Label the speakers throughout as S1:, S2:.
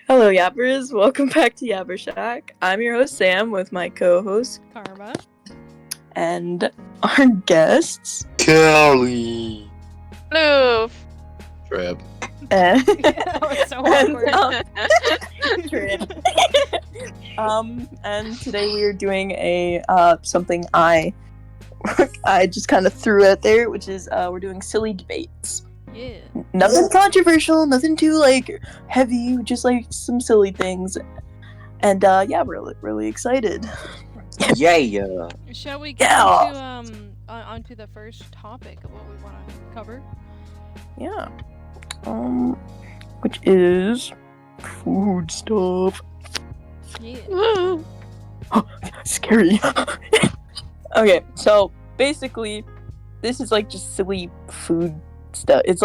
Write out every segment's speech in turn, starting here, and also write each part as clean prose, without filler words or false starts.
S1: Hello, Yappers. Welcome back to Yapper Shack. I'm your host, Sam, with my co-host,
S2: Karma.
S1: and our guests.
S3: Kelly.
S4: Hello.
S3: Trip.
S1: And,
S2: That was so awkward.
S1: And today we are doing a something I just kind of threw out there, which is we're doing silly debates.
S2: Yeah.
S1: Nothing controversial, nothing too heavy, just some silly things. And we're really excited.
S3: Yeah.
S2: Shall we get
S1: Yeah.
S2: onto the first topic of what we want to cover?
S1: Yeah. Which is food stuff.
S2: Yeah.
S1: Scary. Okay, so basically, this is just silly food stuff. It's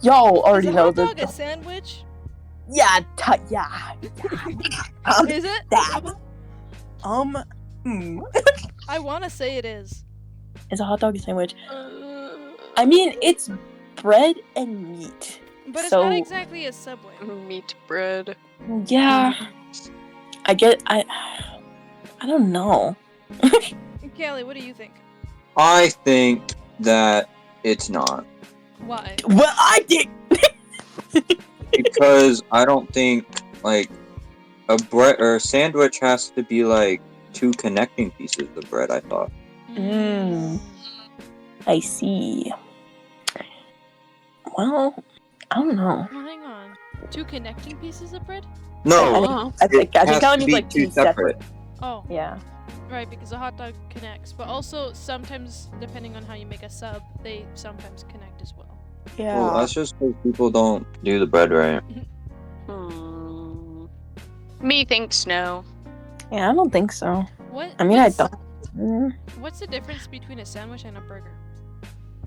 S1: y'all already
S2: Is a
S1: know
S2: hot dog
S1: the
S2: a sandwich?
S1: yeah.
S2: Is it?
S1: That
S2: I want to say it is.
S1: is a hot dog a sandwich? I mean, it's bread and meat.
S2: But it's
S1: So-
S2: not exactly a Subway.
S4: Meat bread.
S1: Yeah, I don't know.
S2: Kelly, what do you think?
S3: I think that it's not.
S2: Why?
S1: Well, I did.
S3: Because I don't think a bread or a sandwich has to be two connecting pieces of bread, I thought.
S1: I see. Well, I don't know.
S2: Well, hang on. Two connecting pieces of bread?
S3: No,
S1: I think
S3: it has
S1: that
S3: to
S1: means
S3: be two separate.
S2: Oh,
S1: Yeah.
S2: right, because a hot dog connects. But also, sometimes, depending on how you make a sub, they sometimes connect as well.
S1: Yeah.
S3: Well, that's just because people don't do the bread right.
S4: Me thinks no.
S1: Yeah, I don't think so.
S2: What?
S1: I mean, I
S2: what's-
S1: don't.
S2: What's the difference between a sandwich and a burger?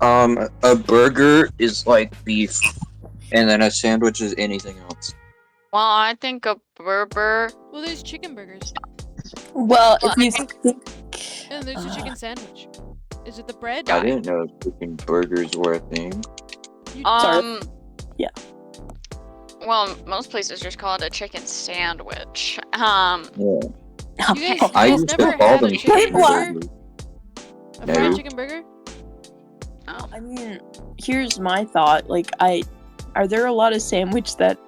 S3: A burger is like beef, and then a sandwich is anything else.
S4: Well, I think a burger.
S2: Well, there's chicken burgers,
S1: Well,
S4: Well,
S1: if you
S4: I think-
S1: think,
S2: and there's a chicken sandwich. Is it the bread?
S3: I didn't know chicken burgers were a thing.
S1: Sorry. Yeah.
S4: Well, most places just call it a chicken sandwich.
S3: Yeah.
S2: You guys,
S3: I
S2: you guys
S3: used
S2: never
S3: to call
S2: had a
S3: them
S2: chicken
S3: chicken
S2: burger?
S3: burgers.
S2: A
S3: No.
S2: fried chicken burger?
S4: Oh.
S1: I mean, here's my thought. Are there a lot of sandwiches that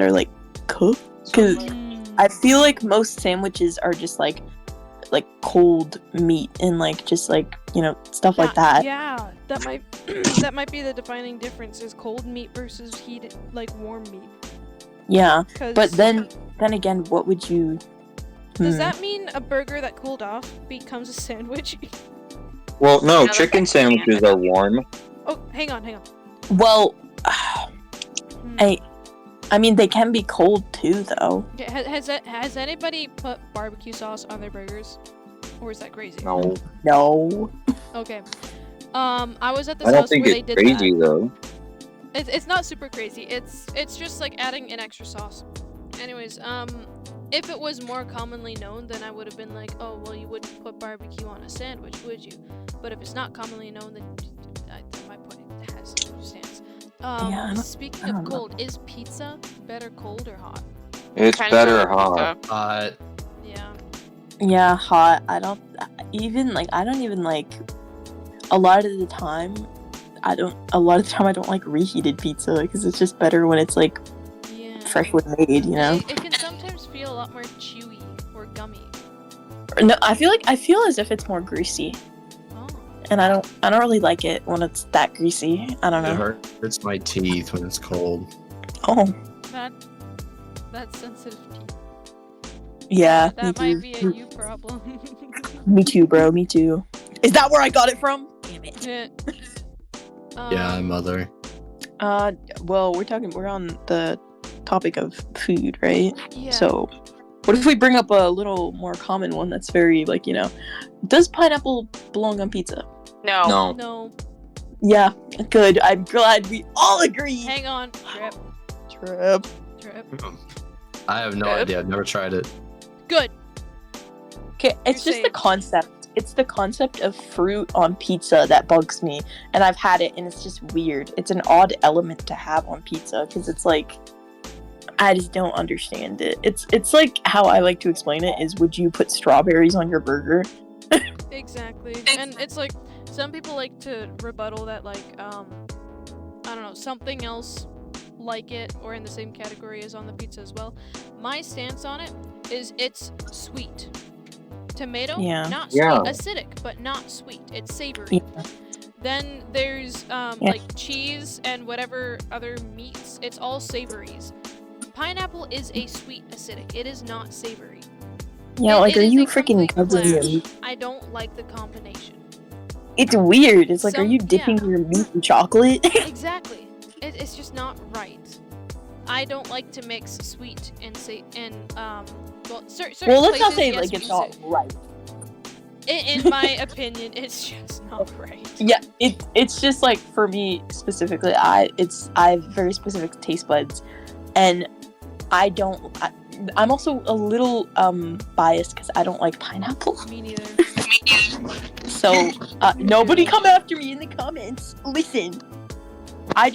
S1: are cooked? Because I feel like most sandwiches are just like cold meat and stuff like that.
S2: Yeah, that might that might be the defining difference is cold meat versus heated warm meat.
S1: Yeah.
S2: 'Cause
S1: But then again, what would you?
S2: does that mean a burger that cooled off becomes a sandwich?
S3: Well, no,
S4: Yeah, that's
S3: chicken
S4: like
S3: sandwiches are warm.
S2: Oh, hang on.
S1: Well,
S2: Hmm.
S1: I mean, they can be cold too, though.
S2: Okay, has anybody put barbecue sauce on their burgers, or is that crazy?
S3: No,
S1: No.
S2: Okay. I was at this
S3: I don't
S2: house
S3: think
S2: where
S3: it's
S2: they did
S3: crazy
S2: that.
S3: though.
S2: It's not super crazy. It's just like adding an extra sauce. Anyways, if it was more commonly known, then I would have been like, oh well, you wouldn't put barbecue on a sandwich, would you? But if it's not commonly known, then my point has no stance.
S1: Yeah, I
S2: Speaking
S1: don't
S2: of
S1: know.
S2: cold, is pizza better cold or hot?
S3: It's
S4: Depends
S3: better
S4: on the
S3: hot.
S4: pizza.
S2: Yeah.
S1: Yeah, hot. I don't even a lot of the time. I don't like reheated pizza because it's just better when it's
S2: Yeah.
S1: freshly made, you know.
S2: It can sometimes feel a lot more chewy or gummy.
S1: No, I feel as if it's more greasy,
S2: Oh.
S1: and I don't really like it when it's that greasy. I don't
S5: It
S1: know.
S5: hurts my teeth when it's cold.
S1: Oh,
S2: That's sensitive teeth.
S1: yeah.
S2: That
S1: me
S2: might be a
S1: too.
S2: you problem.
S1: Me too, bro. Me too. Is that where I got it from? Damn it.
S5: Yeah,
S2: Um,
S5: mother.
S1: Well, we're on the topic of food, right?
S2: Yeah.
S1: So, what if we bring up a little more common one that's very does pineapple belong on pizza?
S4: No.
S3: No.
S2: No.
S1: Yeah, good. I'm glad we all agree.
S2: Hang on. Trip.
S1: Trip.
S5: I have no
S4: Good.
S5: idea. I've never tried it.
S2: Good.
S1: Okay, it's
S2: You're
S1: just the
S2: safe.
S1: concept it's the concept of fruit on pizza that bugs me, and I've had it, and it's just weird. It's an odd element to have on pizza because it's like I just don't understand it. It's like how I like to explain it is: would you put strawberries on your burger?
S2: Exactly. And it's like some people like to rebuttal that like I don't know, something else like it or in the same category as on the pizza as well. My stance on it is it's sweet. Tomato,
S1: Yeah.
S2: not sweet,
S3: Yeah.
S2: acidic, but not sweet. It's savory.
S1: Yeah.
S2: Then there's like cheese and whatever other meats. It's all savories. Pineapple is a sweet acidic. It is not savory.
S1: Yeah,
S2: It
S1: are
S2: is
S1: you
S2: a
S1: freaking
S2: complete
S1: covering your
S2: clash.
S1: meat?
S2: I don't like the combination.
S1: It's weird. It's like, are
S2: Some-
S1: you dipping your meat in chocolate?
S2: Exactly. It's just not right. I don't like to mix sweet and well, certain
S1: Well, let's not
S2: places,
S1: say
S2: yes,
S1: like
S2: we
S1: it's
S2: do
S1: not
S2: say-
S1: right.
S2: In my opinion, it's just not right.
S1: Yeah, it's just like for me specifically, I have very specific taste buds, and I'm also a little biased because I don't like pineapple.
S2: Me neither.
S1: So nobody come after me in the comments. Listen, I've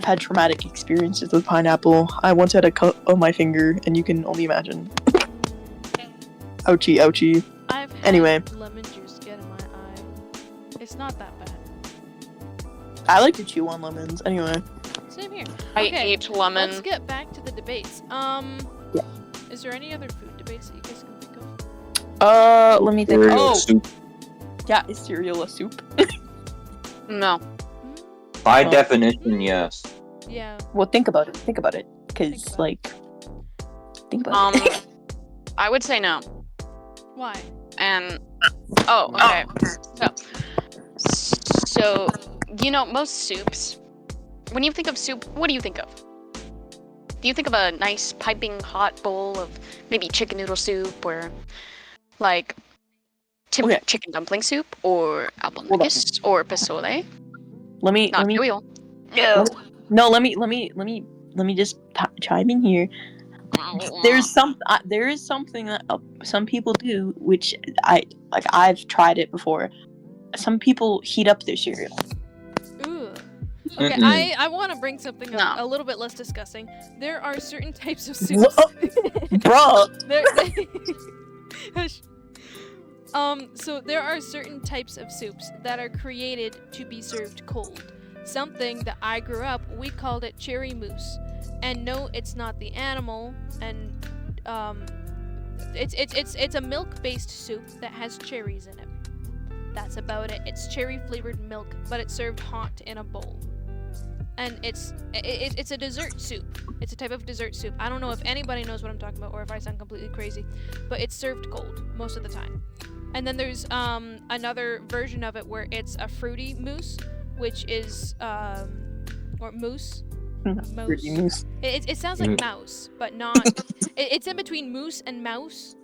S1: had traumatic experiences with pineapple. I once had a cut on my finger, and you can only imagine. Ouchie, ouchie.
S2: I've had
S1: Anyway.
S2: lemon juice get in my eye. It's not that bad.
S1: I like to chew on lemons. Anyway.
S2: Same here.
S4: I
S2: Okay,
S4: ate lemon.
S2: Let's get back to the debates.
S1: Yeah.
S2: Is there any other food debates that you guys can think of?
S1: Let me think.
S3: Cereal
S1: Oh,
S3: soup.
S1: yeah, is cereal a soup?
S4: No.
S3: By
S1: Oh.
S3: definition, yes.
S2: Yeah.
S1: Well, think about it. Think about it.
S2: Think
S1: Because,
S2: about
S1: like, think about it.
S4: I would say no.
S2: Why?
S4: And okay. So you know, most soups. When you think of soup, what do you think of? Do you think of a nice piping hot bowl of maybe chicken noodle soup or like
S1: Okay.
S4: chicken dumpling soup or
S1: Hold on.
S4: albondigas or pozole?
S1: Let me
S4: Not oil.
S1: let me just chime in here. There is something that some people do, which I've tried it before. Some people heat up their cereal.
S2: Ooh. Okay,
S3: Mm-mm.
S2: I want to bring something up
S4: No.
S2: a little bit less disgusting. There are certain types of
S1: Wha-
S2: soups.
S1: Bruh.
S2: Hush. So there are certain types of soups that are created to be served cold. Something that I grew up, we called it cherry mousse. And no, it's not the animal, and it's a milk-based soup that has cherries in it. That's about it. It's cherry-flavored milk, but it's served hot in a bowl. And it's a dessert soup. It's a type of dessert soup. I don't know if anybody knows what I'm talking about or if I sound completely crazy, but it's served cold most of the time. And then there's another version of it where it's a fruity mousse, which is or mousse.
S1: Fruity mousse.
S2: It sounds like mouse, but not. It's in between moose and mouse.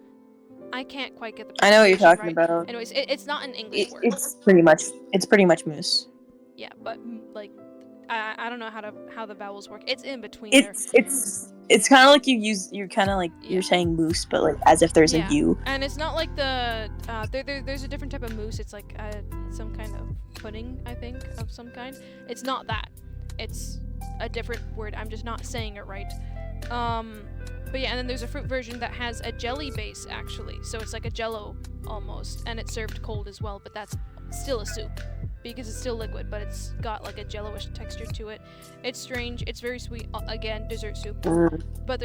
S2: I can't quite get the.
S1: I know what you're
S2: pronunciation
S1: talking
S2: right.
S1: about.
S2: Anyways, it's not an English word.
S1: It's pretty much mousse.
S2: Yeah, but like, I don't know how the vowels work. It's in between there.
S1: It's kind of like you're kind of like
S2: Yeah.
S1: you're saying moose, but like as if there's
S2: Yeah.
S1: a U.
S2: And it's not like the there's a different type of mousse. It's like some kind of pudding, I think, of some kind. It's not that. It's a different word. I'm just not saying it right. But yeah, and then there's a fruit version that has a jelly base actually. So it's like a jello almost, and it's served cold as well, but that's still a soup because it's still liquid, but it's got like a jello-ish texture to it. It's strange. It's very sweet. Again, dessert soup. But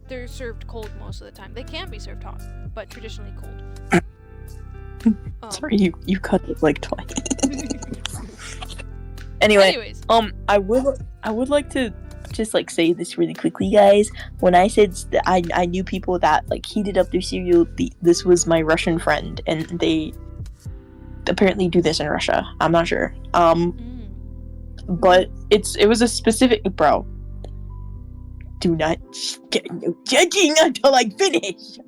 S2: they're served cold most of the time. They can be served hot, but traditionally cold.
S1: Sorry, you cut it like twice. Anyway,
S2: Anyways,
S1: I would like to just like say this really quickly, guys. When I said that I knew people that like heated up their cereal, this was my Russian friend, and they apparently do this in Russia. I'm not sure. But it was a specific bro. Do not get no judging until I finish.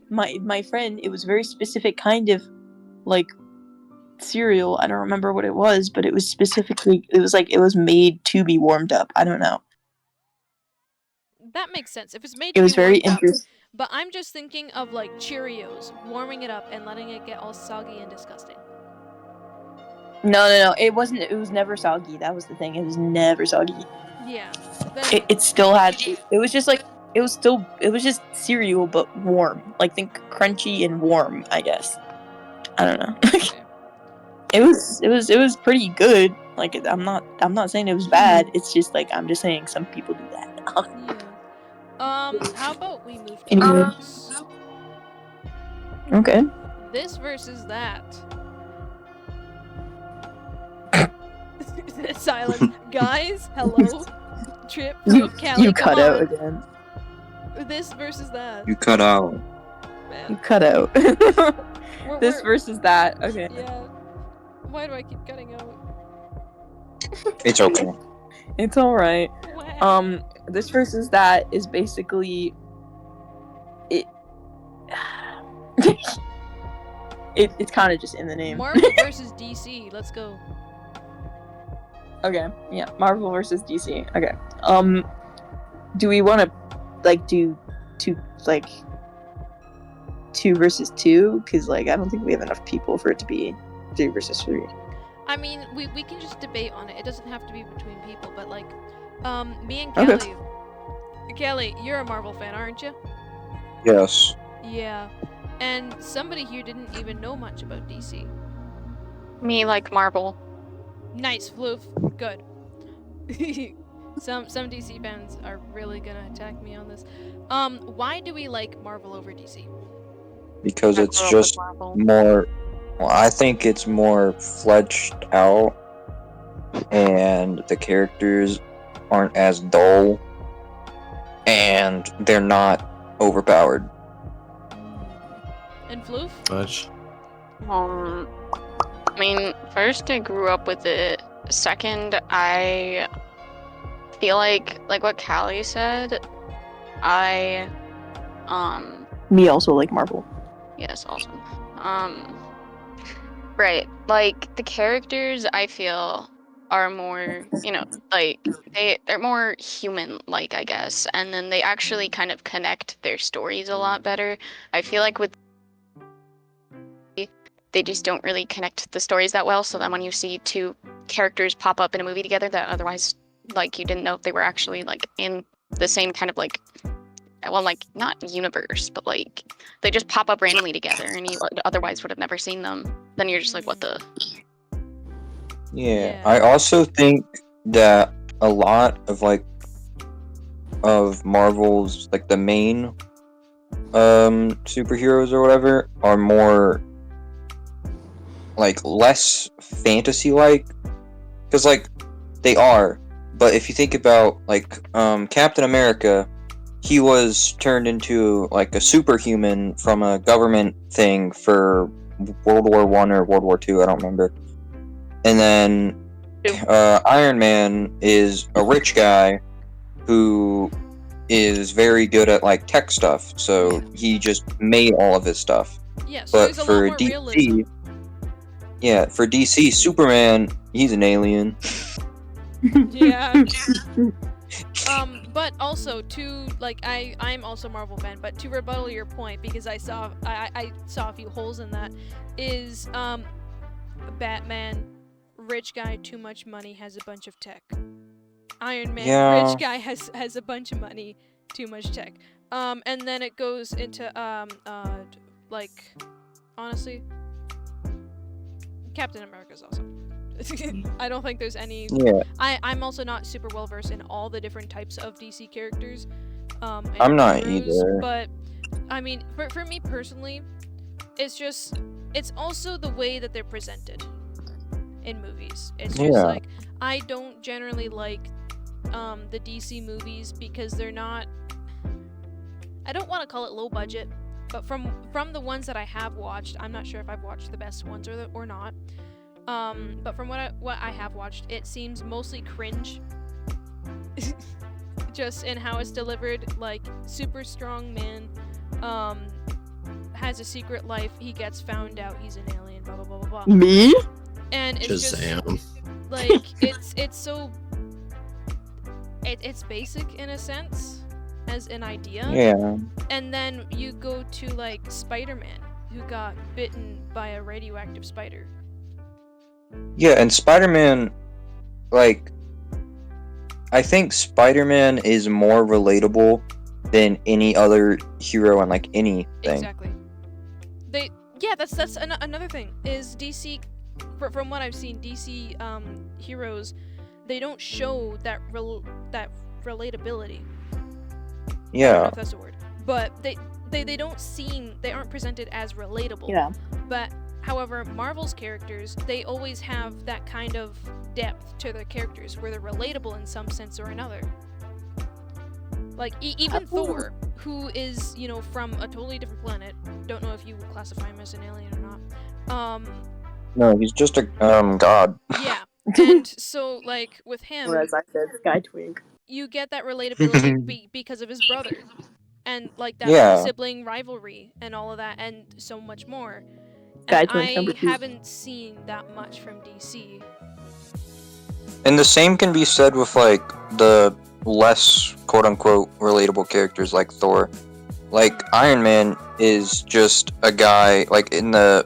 S1: My friend, it was a very specific kind of like cereal. I don't remember what it was, but it was made to be warmed up. I don't know.
S2: that makes sense. If it's made
S1: It
S2: to
S1: was
S2: be
S1: very
S2: warmed up,
S1: interesting.
S2: But I'm just thinking of like Cheerios, warming it up and letting it get all soggy and disgusting.
S1: No. It wasn't. It was never soggy. That was the thing. It was never soggy.
S2: Yeah. Then
S1: It still had. It was just like. It was still. It was just cereal, but warm. Like think crunchy and warm. I guess. I don't know.
S2: okay.
S1: It was pretty good. Like I'm not saying it was bad. It's just like I'm just saying some people do that.
S2: Yeah. How about we move to
S1: Anyway.
S2: this?
S1: Okay.
S2: This versus that. Silence. Guys, hello. Trip,
S1: You
S2: Callie,
S1: you
S2: come
S1: cut out
S2: on.
S1: again.
S2: This versus that.
S3: You cut out.
S1: You
S2: Man.
S1: cut out.
S2: We're-
S1: This
S2: we're-
S1: versus that. Okay.
S2: Yeah. Why do I keep cutting out?
S3: It's okay.
S1: It's all right.
S2: Wow.
S1: This versus that is basically it. It's kind of just in the name.
S2: Marvel versus DC. Let's go.
S1: Okay. Yeah. Marvel versus DC. Okay. Do we want to like do two versus two? Because like I don't think we have enough people for it to be 3 versus 3.
S2: I mean, we can just debate on it. It doesn't have to be between people, but like, me and
S1: Okay.
S2: Kelly. Kelly, you're a Marvel fan, aren't you?
S3: Yes.
S2: Yeah. And somebody here didn't even know much about DC.
S4: Me like Marvel.
S2: Nice, Floof. Good. Some DC fans are really gonna attack me on this. Why do we like Marvel over DC?
S3: Because
S4: I
S3: it's
S4: grew up with
S3: just
S4: Marvel.
S3: more. Well, I think it's more fleshed out, and the characters aren't as dull, and they're not overpowered.
S2: And Floof?
S5: Much.
S4: I mean, first I grew up with it. Second, I feel like what Callie said, I
S1: Me also like Marvel.
S4: yes, awesome. Right, like the characters I feel are more, like they're more human like, I guess, and then they actually kind of connect their stories a lot better. I feel like with they just don't really connect the stories that well, so then when you see two characters pop up in a movie together that otherwise like you didn't know if they were actually like in the same kind of like, well, like not universe, but like they just pop up randomly together and you otherwise would have never seen them, then you're just like, what the?
S3: Yeah.
S2: Yeah.
S3: I also think that a lot of of Marvel's like the main superheroes or whatever are more like less fantasy like, because like they are, but if you think about like Captain America, he was turned into like a superhuman from a government thing for World War One or World War Two, I don't remember. And then Iron Man is a rich guy who is very good at like tech stuff, so he just made all of his stuff.
S2: Yeah, so
S3: But
S2: there's a lot
S3: for
S2: more
S3: DC,
S2: realism.
S3: yeah, for DC, Superman, he's an alien.
S2: Yeah. But also to like I'm also a Marvel fan, but to rebuttal your point, because I saw a few holes in that, is Batman, rich guy, too much money, has a bunch of tech. Iron Man,
S3: Yeah.
S2: rich guy, has a bunch of money, too much tech. And then it goes into like, honestly, Captain America's awesome. I don't think there's any.
S3: Yeah,
S2: I'm also not super well versed in all the different types of DC characters. And
S3: I'm not
S2: heroes,
S3: either.
S2: But I mean, for me personally, it's also the way that they're presented in movies. It's just
S3: Yeah.
S2: like I don't generally like the DC movies because they're not. I don't want to call it low budget, but from the ones that I have watched, I'm not sure if I've watched the best ones or not. But from what I have watched, it seems mostly cringe. Just in how it's delivered, like super strong man, has a secret life. He gets found out. He's an alien. Blah blah blah blah blah.
S1: Me?
S2: And it's just
S5: Shazam.
S2: like it's so. It's basic in a sense, as an idea.
S3: Yeah.
S2: And then you go to like Spider-Man, who got bitten by a radioactive spider.
S3: Yeah, and Spider-Man, like, I think Spider-Man is more relatable than any other hero in like anything.
S2: Exactly. That's another thing is DC. From what I've seen, DC heroes, they don't show that relatability. I don't know
S3: Yeah.
S2: if that's a word, but they don't seem, they aren't presented as relatable.
S1: Yeah.
S2: But however, Marvel's characters, they always have that kind of depth to their characters where they're relatable in some sense or another. Like even Thor, who is, you know, from a totally different planet. Don't know if you would classify him as an alien or not.
S3: No, he's just a god.
S2: Yeah. And so like with him,
S1: Or as I said, Sky Twig.
S2: you get that relatability because of his brother. And like that
S3: Yeah.
S2: sibling rivalry and all of that and so much more.
S1: Sky
S2: And
S1: Twins
S2: I
S1: number 2.
S2: haven't seen that much from DC.
S3: And the same can be said with like the less quote unquote relatable characters like Thor. Like Iron Man is just a guy, like in the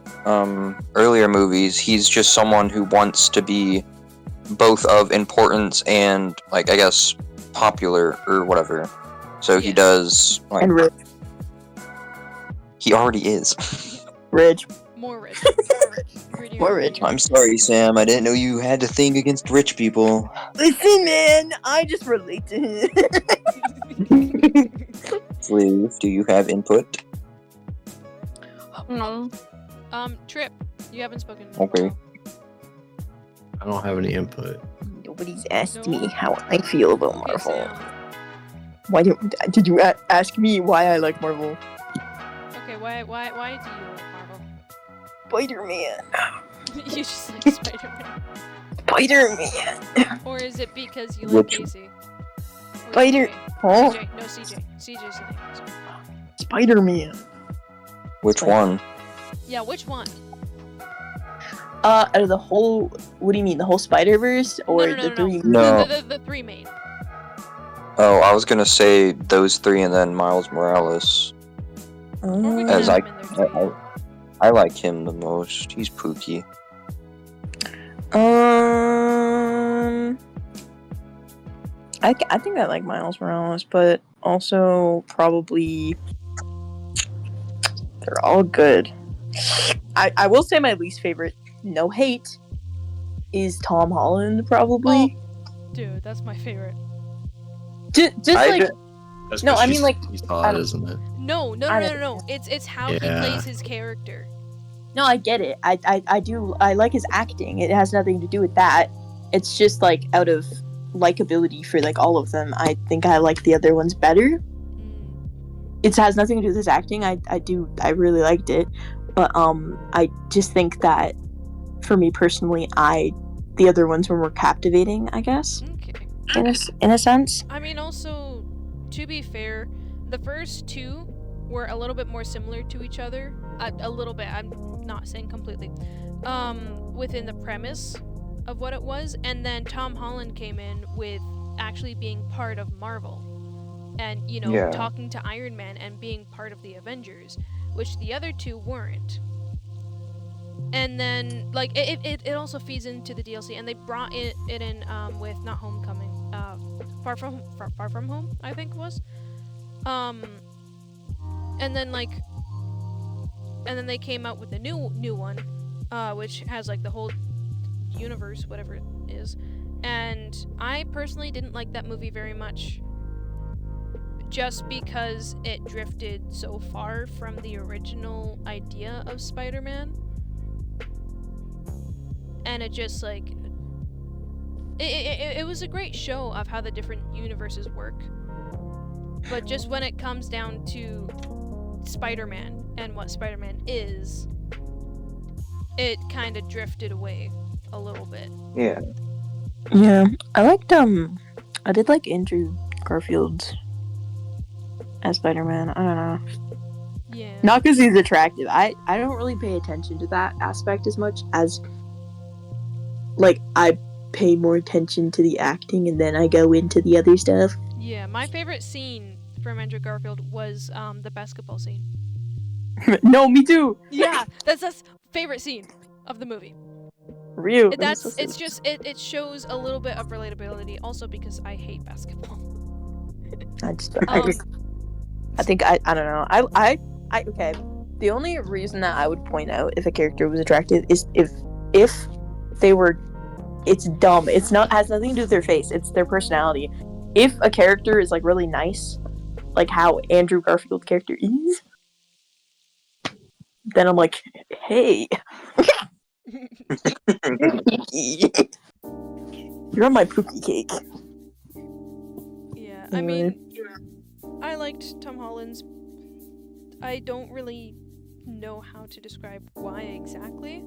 S3: earlier movies, he's just someone who wants to be both of importance and like I guess popular or whatever. So he
S2: Yeah.
S3: does like
S1: And rich.
S3: he already is.
S1: Rich.
S2: More rich.
S1: More rich.
S3: I'm sorry, Sam. I didn't know you had to think against rich people.
S1: Listen, man, I just relate to him.
S3: Slave, do you have input?
S4: No.
S2: Trip, you haven't spoken.
S3: Okay.
S5: I don't have any input.
S1: Nobody's asked
S2: No.
S1: me how I feel about
S2: Okay,
S1: Marvel.
S2: Sam.
S1: Why did you ask me why I like Marvel?
S2: Okay, why do you like Marvel?
S1: Spider-Man.
S2: You just like Spider-Man.
S1: Spider-Man.
S2: Or is it because you like
S3: Which-
S2: Casey? Or
S1: Spider-
S2: CJ?
S1: Huh?
S2: CJ. No, CJ. CJ's the name. Sorry.
S1: Spider-Man.
S3: Which
S1: Like-
S3: one?
S2: Yeah, which one?
S1: Out of the whole, what do you mean, the whole Spider-Verse or
S2: no.
S1: the 3?
S3: No.
S2: The three main.
S3: Oh, I was gonna say those three and then Miles Morales.
S2: Or we can
S3: As
S2: have
S3: I-
S2: him in there too.
S3: I like him the most. He's pooky.
S1: I think I like Miles Morales, but also probably they're all good. I will say my least favorite, no hate, is Tom Holland probably.
S2: Dude, that's my favorite.
S1: Just
S3: I
S1: like
S3: ju-
S5: That's
S1: No,
S5: 'cause
S1: I mean, like,
S5: he's
S1: I
S5: hot,
S1: don't-
S5: isn't it?
S2: No.
S1: I
S2: It's how he
S5: Yeah.
S2: plays his character.
S1: no, I get it. I do. I like his acting. It has nothing to do with that. It's just like out of likability for like all of them. I think I like the other ones better.
S2: Mm.
S1: It has nothing to do with his acting. I really liked it, but I just think that for me personally, the other ones were more captivating. I guess
S2: Okay.
S1: in a sense.
S2: I mean, also, to be fair, the first two were a little bit more similar to each other. A little bit. I'm not saying completely. Within the premise of what it was, and then Tom Holland came in with actually being part of Marvel, and
S3: Yeah.
S2: talking to Iron Man and being part of the Avengers, which the other two weren't. And then like it also feeds into the DLC, and they brought it in with not Homecoming, Far From Home, I think it was. And then they came out with the new one, which has like the whole universe, whatever it is. And I personally didn't like that movie very much, just because it drifted so far from the original idea of Spider-Man. And it just like it was a great show of how the different universes work, but just when it comes down to Spider-Man and what Spider-Man is, it kind of drifted away a little bit.
S3: Yeah.
S1: Yeah, I did like Andrew Garfield as Spider-Man. I don't know.
S2: Yeah.
S1: Not because he's attractive. I don't really pay attention to that aspect as much as, like, I pay more attention to the acting and then I go into the other stuff.
S2: Yeah, my favorite scene from Andrew Garfield was the basketball scene.
S1: No, me too.
S2: Yeah, that's favorite scene of the movie.
S1: Real.
S2: It's just it shows a little bit of relatability, also because I hate basketball.
S1: I think I don't know. I okay. The only reason that I would point out if a character was attractive is if they were. It's dumb. It's not has nothing to do with their face. It's their personality. If a character is like really nice, like how Andrew Garfield's character is, then I'm like, hey, you're on my pookie cake.
S2: Yeah, I mean, I liked Tom Holland's. I don't really know how to describe why exactly.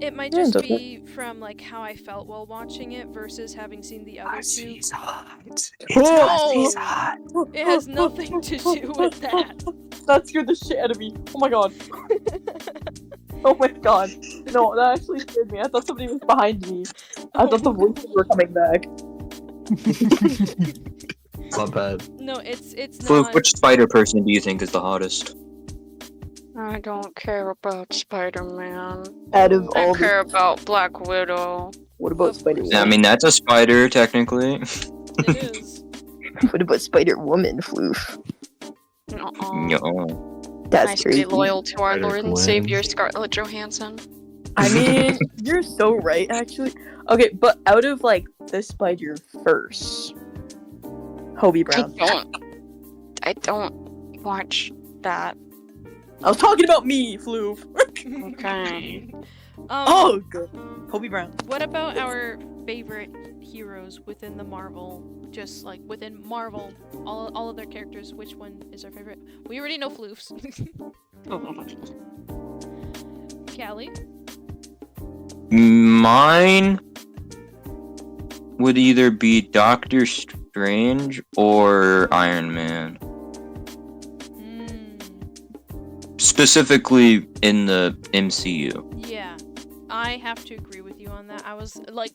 S2: It might
S1: Yeah,
S2: just
S1: it's okay.
S2: be from like how I felt while watching it versus having seen the other two.
S5: He's hot.
S2: Oh!
S5: hot.
S2: It has nothing to do with that.
S1: That scared the shit out of me. Oh my god. Oh my god. No, that actually scared me. I thought somebody was behind me. I thought the voices were coming back.
S5: Not bad.
S2: No, it's
S3: Fluke,
S2: not.
S3: which spider person do you think is the hottest?
S4: I don't care about Spider-Man.
S1: Out of
S4: I
S1: all
S4: care about Black Widow.
S1: what about Spider-Woman?
S3: I mean, that's a spider, technically.
S2: It is.
S1: What about Spider-Woman, Floof?
S3: No.
S1: That's
S4: Nice to
S1: crazy.
S4: be loyal to our Lord and
S5: Spider-Gwen.
S4: Savior Scarlett Johansson.
S1: I mean, you're so right, actually. Okay, but out of, like, the Spider-Verse, Hobie Brown.
S4: I don't watch that.
S1: I was talking about me, Floof.
S4: Okay.
S1: Oh, good. Hobie Brown.
S2: What about our favorite heroes within the Marvel? Just like within Marvel, all of their characters. Which one is our favorite? We already know Floof's. Callie.
S3: Mine would either be Doctor Strange or Iron Man. Specifically in the MCU.
S2: Yeah, I have to agree with you on that. I was like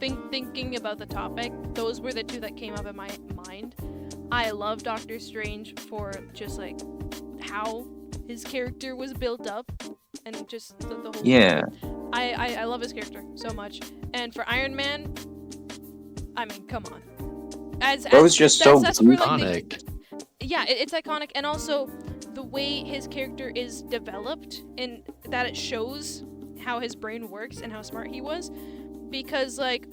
S2: thinking about the topic. Those were the two that came up in my mind. I love Doctor Strange for just like how his character was built up and just the whole.
S3: Yeah.
S2: I love his character so much. And for Iron Man, I mean, come on.
S3: That was just so
S2: that's where, like,
S5: Iconic.
S2: yeah, it's iconic, and also the way his character is developed, in that it shows how his brain works and how smart he was, because like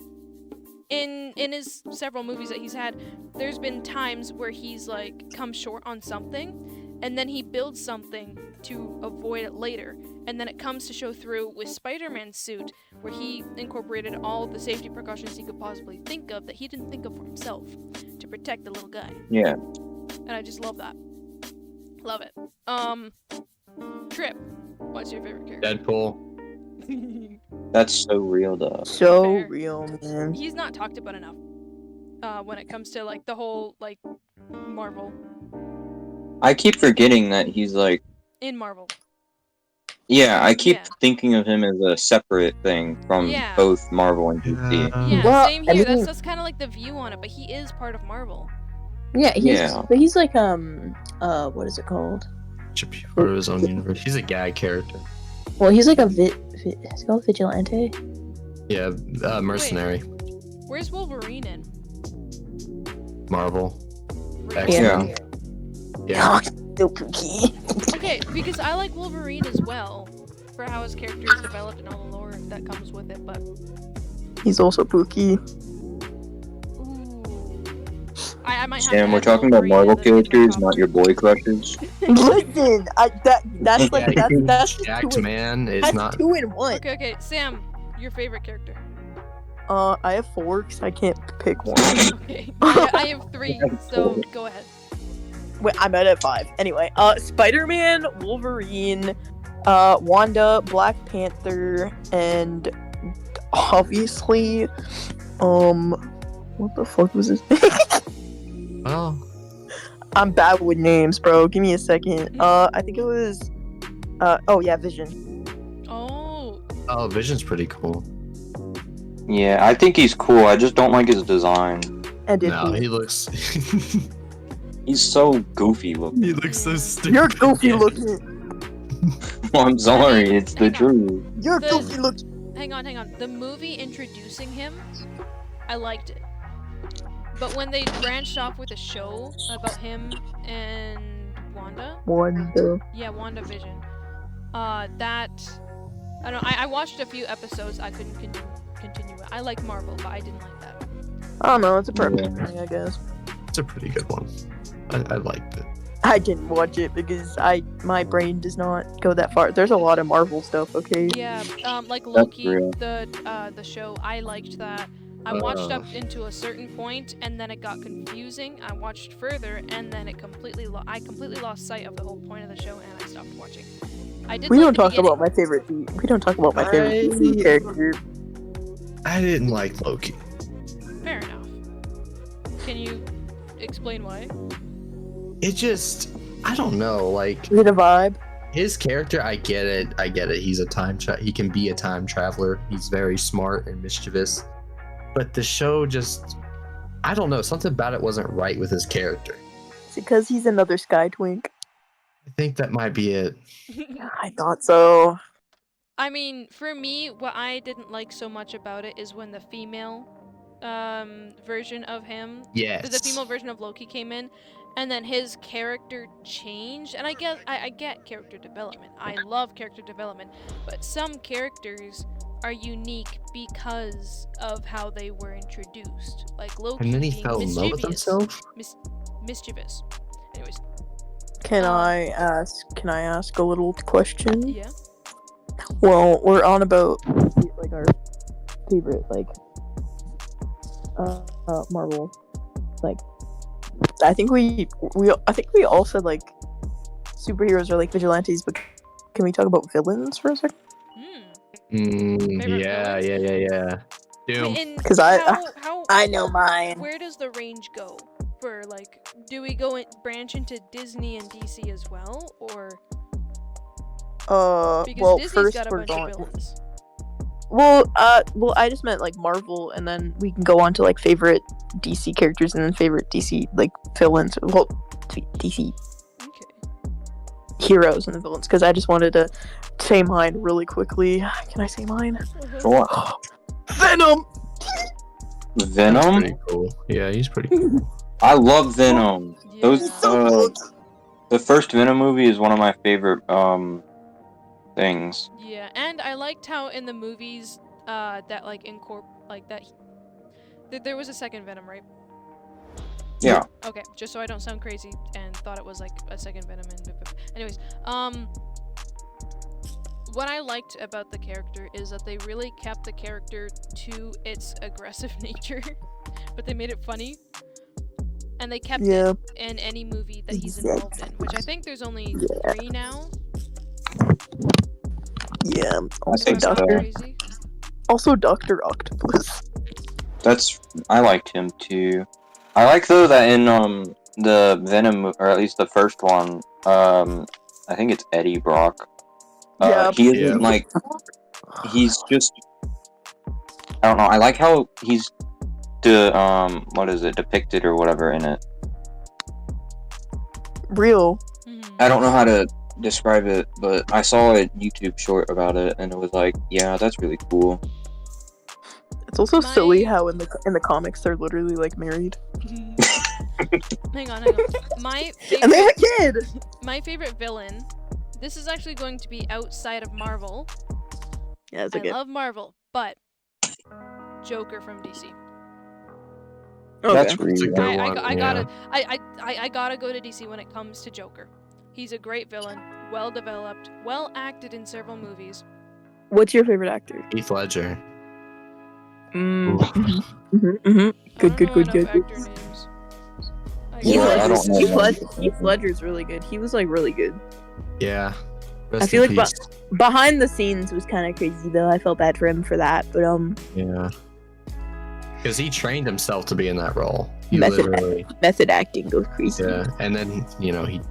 S2: in his several movies that he's had, there's been times where he's like come short on something, and then he builds something to avoid it later, and then it comes to show through with Spider-Man's suit, where he incorporated all the safety precautions he could possibly think of that he didn't think of for himself to protect the little guy.
S3: Yeah.
S2: And I just love that. Love it. Trip, what's your favorite character?
S5: Deadpool.
S3: That's so real, though.
S1: So
S2: Fair.
S1: real, man.
S2: He's not talked about enough. When it comes to like the whole like Marvel.
S3: I keep forgetting that he's like.
S2: In Marvel.
S3: Yeah, I keep
S2: Yeah.
S3: thinking of him as a separate thing from
S2: Yeah.
S3: both Marvel and DC.
S2: Yeah,
S1: Well,
S2: same
S1: I
S2: here.
S1: mean-
S2: That's kind of like the view on it, but he is part of Marvel.
S1: Yeah,
S3: Yeah.
S1: but he's like what is it called?
S5: Should be part of his own universe. He's a gag character.
S1: Well, he's like a is it called vigilante?
S5: Yeah, mercenary.
S2: Where's Wolverine in?
S5: Marvel.
S2: Really?
S5: X-Men. Yeah.
S1: So pooky.
S2: Okay, because I like Wolverine as well, for how his character is developed and all the lore that comes with it, but
S1: He's also pooky.
S2: ooh. I might have
S3: Sam,
S2: to
S3: we're
S2: add
S3: talking about
S2: Wolverine
S3: Marvel
S2: to the- in my
S3: characters,
S2: top
S3: not your boy crushes.
S1: Listen, that's like that's just
S5: Jacked
S1: two in,
S5: man is
S1: that's
S5: not.
S1: 2 in 1.
S2: Okay, Sam, your favorite character.
S1: I have 4 because I can't pick one.
S2: Okay, I have 3, so go ahead.
S1: Wait, I'm at 5. Anyway, Spider-Man, Wolverine, Wanda, Black Panther, and obviously, what the fuck was his name?
S5: Well,
S1: I'm bad with names, bro. Give me a second. I think it was, oh yeah, Vision.
S2: Oh,
S5: Vision's pretty cool.
S3: Yeah, I think he's cool. I just don't like his design.
S1: And
S5: No,
S1: Deadpool.
S5: he looks.
S3: He's so goofy looking.
S5: He looks so stupid.
S1: You're goofy
S5: Yeah.
S1: looking.
S3: I'm sorry,
S2: mean,
S3: it's the
S2: hang on.
S3: truth.
S1: You're
S2: The-
S1: goofy looking.
S2: Hang on. The movie introducing him, I liked it. But when they branched off with a show about him and Wanda,
S1: Wanda.
S2: yeah, WandaVision, that I don't know. I watched a few episodes. I couldn't continue it. I like Marvel, but I didn't like that.
S1: I don't know. It's a perfect thing, I guess.
S5: It's a pretty good one. I liked it.
S1: I didn't watch it because my brain does not go that far. There's a lot of Marvel stuff. Okay.
S2: Yeah, like Loki,
S3: real.
S2: the show. I liked that. I watched up into a certain point, and then it got confusing. I watched further, and then I completely lost sight of the whole point of the show, and I stopped watching. I did.
S1: We
S2: like
S1: don't
S2: the
S1: talk
S2: beginning.
S1: about my favorite. We don't talk about my favorite DC character.
S5: I didn't like Loki.
S2: Fair enough. Can you explain why?
S5: It just, I don't know. Like
S1: Is it a vibe?
S5: his character, I get it. He's he can be a time traveler. He's very smart and mischievous. But the show just, I don't know. Something about it wasn't right with his character.
S1: Is it because he's another Sky Twink?
S5: I think that might be it.
S1: I thought so.
S2: I mean, for me, what I didn't like so much about it is when the female version of him,
S5: Yes.
S2: the female version of Loki came in, and then his character changed. And I get character development. I love character development, but some characters are unique because of how they were introduced. Like Loki
S5: And then he
S2: being
S5: fell in love with himself.
S2: mischievous. Anyways,
S1: Can I ask a little question?
S2: yeah.
S1: Well, we're on about like our favorite Marvel. Like, I think we all said like superheroes are like vigilantes, but can we talk about villains for a second? Favorite
S5: Yeah. Doom.
S1: Because I know mine.
S2: Where does the range go for like? Do we go branch into Disney and DC as well, or because
S1: well,
S2: Disney's
S1: first
S2: got a
S1: we're
S2: bunch of
S1: going.
S2: villains?
S1: Well, I just meant like Marvel, and then we can go on to like favorite DC characters and then favorite DC like villains. Well, DC
S2: Okay.
S1: heroes and the villains, because I just wanted to say mine really quickly. Can I say mine?
S3: Sure.
S1: Venom.
S5: That's
S3: Venom?
S5: pretty cool. Yeah, he's pretty cool.
S3: I love Venom.
S2: Yeah.
S3: Those the first Venom movie is one of my favorite things.
S2: Yeah, and I liked how in the movies that like there was a second Venom, right?
S3: Yeah.
S2: Okay, just so I don't sound crazy and thought it was like a second Venom and anyways, what I liked about the character is that they really kept the character to its aggressive nature, but they made it funny. And they kept it in any movie that he's involved in, which I think there's only 3 now.
S1: Yeah.
S3: I
S1: Also,
S3: think so.
S1: Dr. Octopus.
S3: I liked him too. I like though that in the Venom, or at least the first one, I think it's Eddie Brock. He isn't like, he's just, I don't know. I like how he's depicted or whatever in it.
S1: Real.
S3: I don't know how to describe it, but I saw a YouTube short about it, and it was like, yeah, that's really cool.
S1: It's also silly how in the comics they're literally like married.
S2: Hang on. My
S1: And they have
S2: favorite,
S1: a kid.
S2: my favorite villain. This is actually going to be outside of Marvel.
S1: Yeah, it's
S2: I
S1: okay.
S2: love Marvel, but Joker from DC.
S1: Okay.
S3: That's
S5: It's a
S3: real.
S5: good one.
S2: I gotta go to DC when it comes to Joker. He's a great villain, well developed, well acted in several movies.
S1: What's your favorite actor?
S5: Heath Ledger.
S1: Good.
S2: I don't know enough actor names.
S3: Yeah, I don't know.
S1: Heath Ledger's really good. He was like really good.
S5: Yeah.
S1: I feel like behind the scenes was kind of crazy though. I felt bad for him for that, but
S5: Yeah. Because he trained himself to be in that role. He
S1: method acting goes crazy.
S5: Yeah, and then he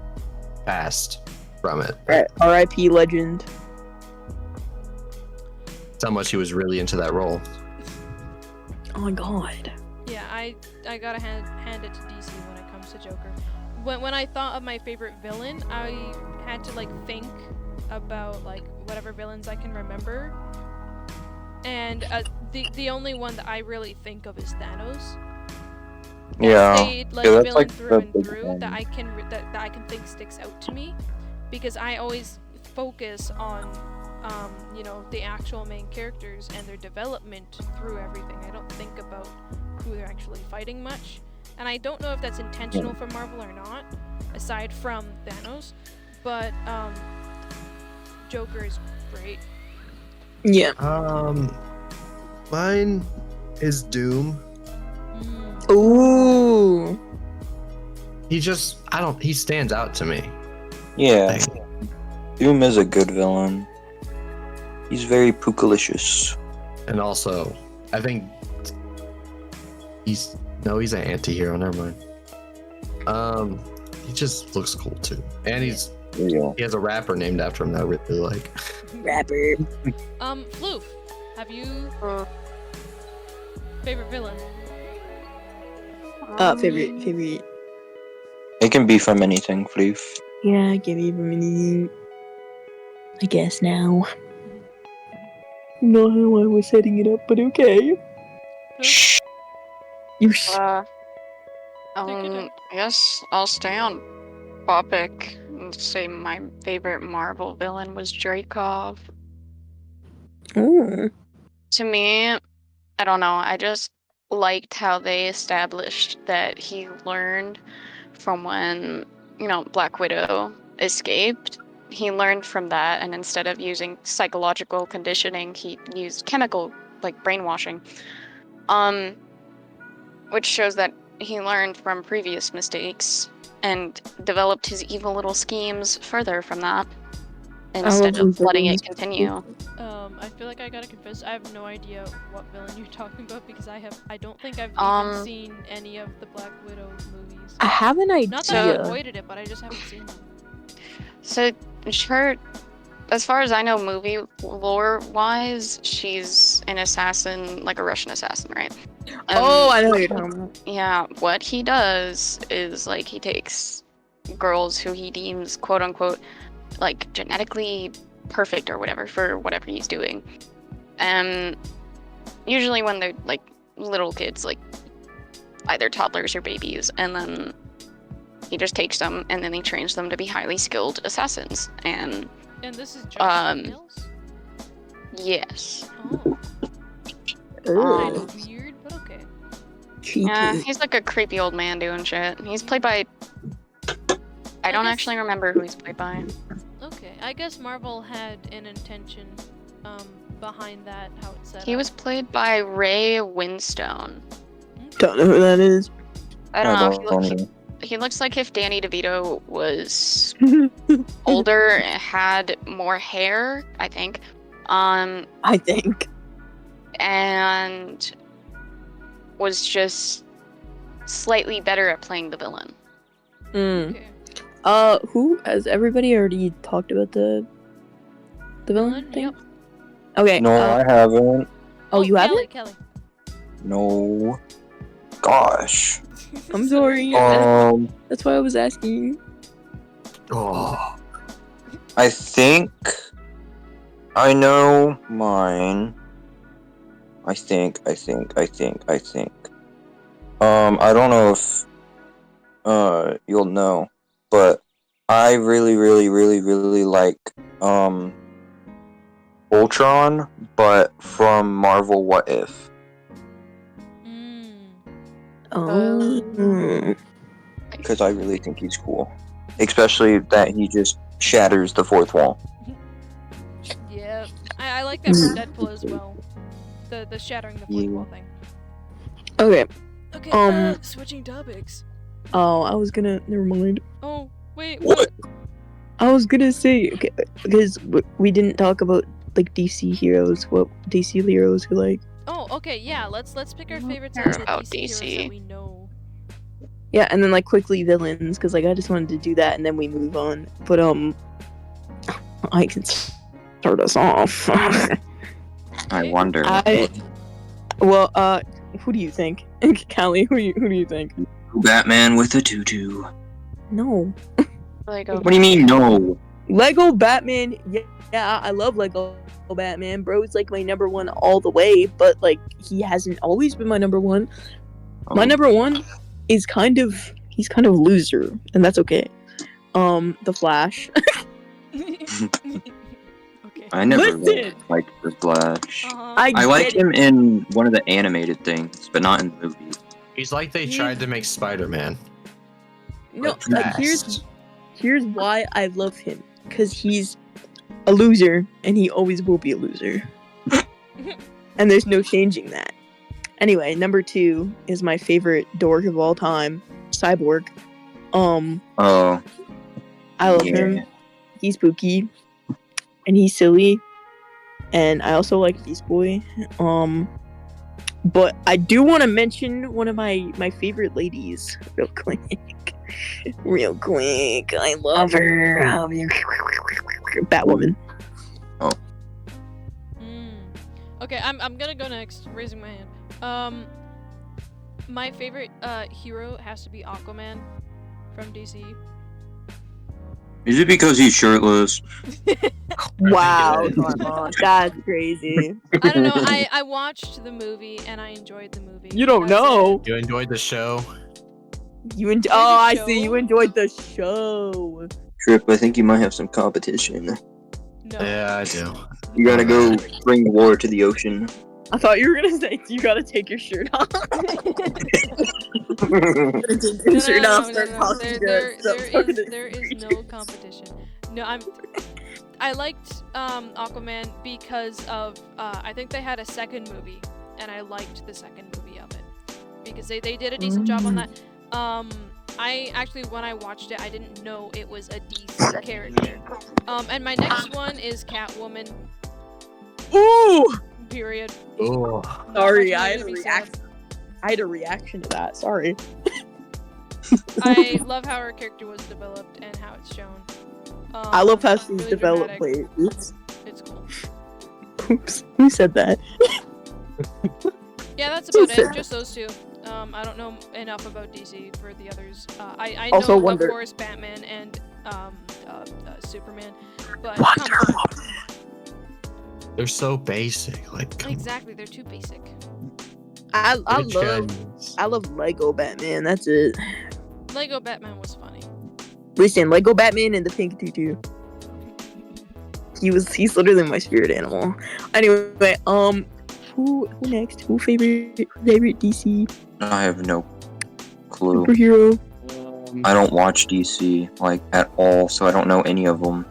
S5: passed from it.
S1: R.I.P. legend.
S5: That's how much he was really into that role.
S1: Oh my god.
S2: Yeah, I gotta hand it to DC when it comes to Joker. when I thought of my favorite villain, I had to like think about like whatever villains I can remember, and the only one that I really think of is Thanos.
S3: Yeah.
S2: Stayed like
S3: that's,
S2: villain
S3: like,
S2: through
S3: the
S2: and
S3: big
S2: through
S3: one.
S2: that I can that I can think sticks out to me, because I always focus on you know, the actual main characters and their development through everything. I don't think about who they're actually fighting much, and I don't know if that's intentional for Marvel or not, aside from Thanos, but Joker is great.
S1: Yeah.
S5: Mine is Doom.
S1: Ooh.
S5: He stands out to me.
S3: Yeah. Doom is a good villain. He's very pookalicious.
S5: And also, I think he's an anti-hero, never mind. He just looks cool too. And he has a rapper named after him that I really like.
S1: Rapper.
S2: Floof, have you favorite villain?
S1: Favorite.
S3: It can be from anything, Fleef.
S1: Yeah, give me a minute. I guess now. Not how I was setting it up, but okay.
S2: Floof?
S1: You
S2: time.
S4: I guess I'll stay on topic and say my favorite Marvel villain was Dreykov.
S1: Ooh.
S4: To me, I don't know, I just liked how they established that he learned from when, you know, Black Widow escaped. He learned from that, and instead of using psychological conditioning, he used chemical, like brainwashing. Which shows that he learned from previous mistakes and developed his evil little schemes further from that, instead of letting it continue.
S2: I feel like I gotta confess, I have no idea what villain you're talking about, because I don't think I've even seen any of the Black Widow movies.
S1: I have an idea.
S2: Not that I avoided it, but I just haven't seen them.
S4: So, sure, as far as I know, movie lore-wise, she's an assassin, like a Russian assassin, right?
S1: I know what you're talking about.
S4: Yeah, what he does is, like, he takes girls who he deems, quote-unquote, like, genetically perfect or whatever for whatever he's doing. And usually when they're, like, little kids, like, either toddlers or babies, and then he just takes them, and then he trains them to be highly skilled assassins. And
S2: this is Joseph Mills?
S4: Yes.
S2: Kind of weird, but okay.
S4: Yeah, he's like a creepy old man doing shit. He's played by... I don't actually remember who he's played by.
S2: Okay, I guess Marvel had an intention behind that, how it's set
S4: He was played by Ray Winstone.
S1: Don't know who that is.
S4: I don't know. He looks like if Danny DeVito was older and had more hair, I think.
S1: I think.
S4: And was just slightly better at playing the villain.
S2: Okay.
S1: Who has everybody already talked about the villain thing?
S2: Yep.
S1: Okay.
S3: No, I haven't.
S1: Oh, you haven't?
S2: Kelly.
S3: No. Gosh.
S1: I'm sorry. That's why I was asking.
S3: Oh. I think I know mine. I think. I don't know if you'll know, but I really like Ultron, but from Marvel What If. Because I really think he's cool. Especially that he just shatters the fourth wall.
S2: Yeah, I like that from Deadpool as well. The shattering the fourth wall thing.
S1: Okay.
S2: Okay, switching topics.
S1: Oh, I was gonna... Never mind.
S2: Oh, wait.
S3: What?
S1: I was gonna say, okay, because we didn't talk about, like, DC heroes. What DC heroes who like...
S2: Oh, okay, yeah, let's pick our favorites
S4: care
S2: out of the
S4: about
S2: DC heroes
S4: DC.
S2: that we know.
S1: Yeah, and then, like, quickly villains, because, like, I just wanted to do that, and then we move on. But, I can start us off.
S3: I wonder.
S1: Who do you think? Callie, who do you think?
S3: Batman with a tutu.
S1: No.
S4: Lego.
S3: What do you mean no?
S1: Lego Batman, yeah, I love Lego Batman. Bro, it's like my number one all the way, but like he hasn't always been my number one. My number one is he's kind of a loser, and that's okay. The Flash.
S2: Okay.
S3: I never
S1: Listen!
S3: liked the Flash.
S2: Uh-huh.
S3: I liked him in one of the animated things, but not in the movie.
S5: He's like they tried to make Spider-Man.
S1: No,
S5: but
S1: like
S5: fast.
S1: here's why I love him. Cause he's a loser, and he always will be a loser. And there's no changing that. Anyway, number 2 is my favorite dork of all time, Cyborg.
S3: Oh.
S1: I love him. He's spooky, and he's silly, and I also like Beast Boy. But I do want to mention one of my favorite ladies real quick. Real quick, I love her. Batwoman.
S2: Okay, I'm gonna go next. Raising my hand. My favorite hero has to be Aquaman from DC.
S3: Is it because he's shirtless?
S1: Wow, Karma, that's crazy.
S2: I don't know. I watched the movie and I enjoyed the movie.
S1: You don't
S2: That's
S1: know.
S5: You enjoyed the show?
S1: I see. You enjoyed the show.
S3: Trip, I think you might have some competition.
S2: it. No.
S5: Yeah, I do.
S3: You gotta go bring the water to the ocean.
S1: I thought you were gonna say you gotta take your shirt off. Take your shirt off. Start talking
S2: There
S1: to
S2: is no competition. No, I liked Aquaman because of I think they had a second movie and I liked the second movie of it because they did a decent job on that. I actually, when I watched it, I didn't know it was a DC character. And my next one is Catwoman.
S1: Ooh!
S2: Period.
S5: Oh.
S1: Sorry,
S2: Not
S1: I
S2: much
S1: had
S2: more
S1: a
S2: to be said.
S1: reaction. I had a reaction to that. Sorry.
S2: I love how her character was developed and how it's shown.
S1: I love how she's
S2: really
S1: developed.
S2: dramatic.
S1: Wait, oops.
S2: It's cool.
S1: Oops. Who said that?
S2: Yeah, that's about
S1: Who said
S2: it. Just those two. I don't know enough about DC for the others. I
S1: Also
S2: know,
S1: Wonder-
S2: of course, Batman and Superman, but come on.
S5: They're so basic. Like, come
S2: Exactly, they're too basic.
S1: I
S5: on.
S1: love Lego Batman. That's it.
S2: Lego Batman was funny.
S1: Listen, Lego Batman and the pink tutu. He's literally my spirit animal. Anyway, who next? Who favorite DC
S3: I have no clue.
S1: superhero?
S3: I don't watch DC like at all, so I don't know any of them.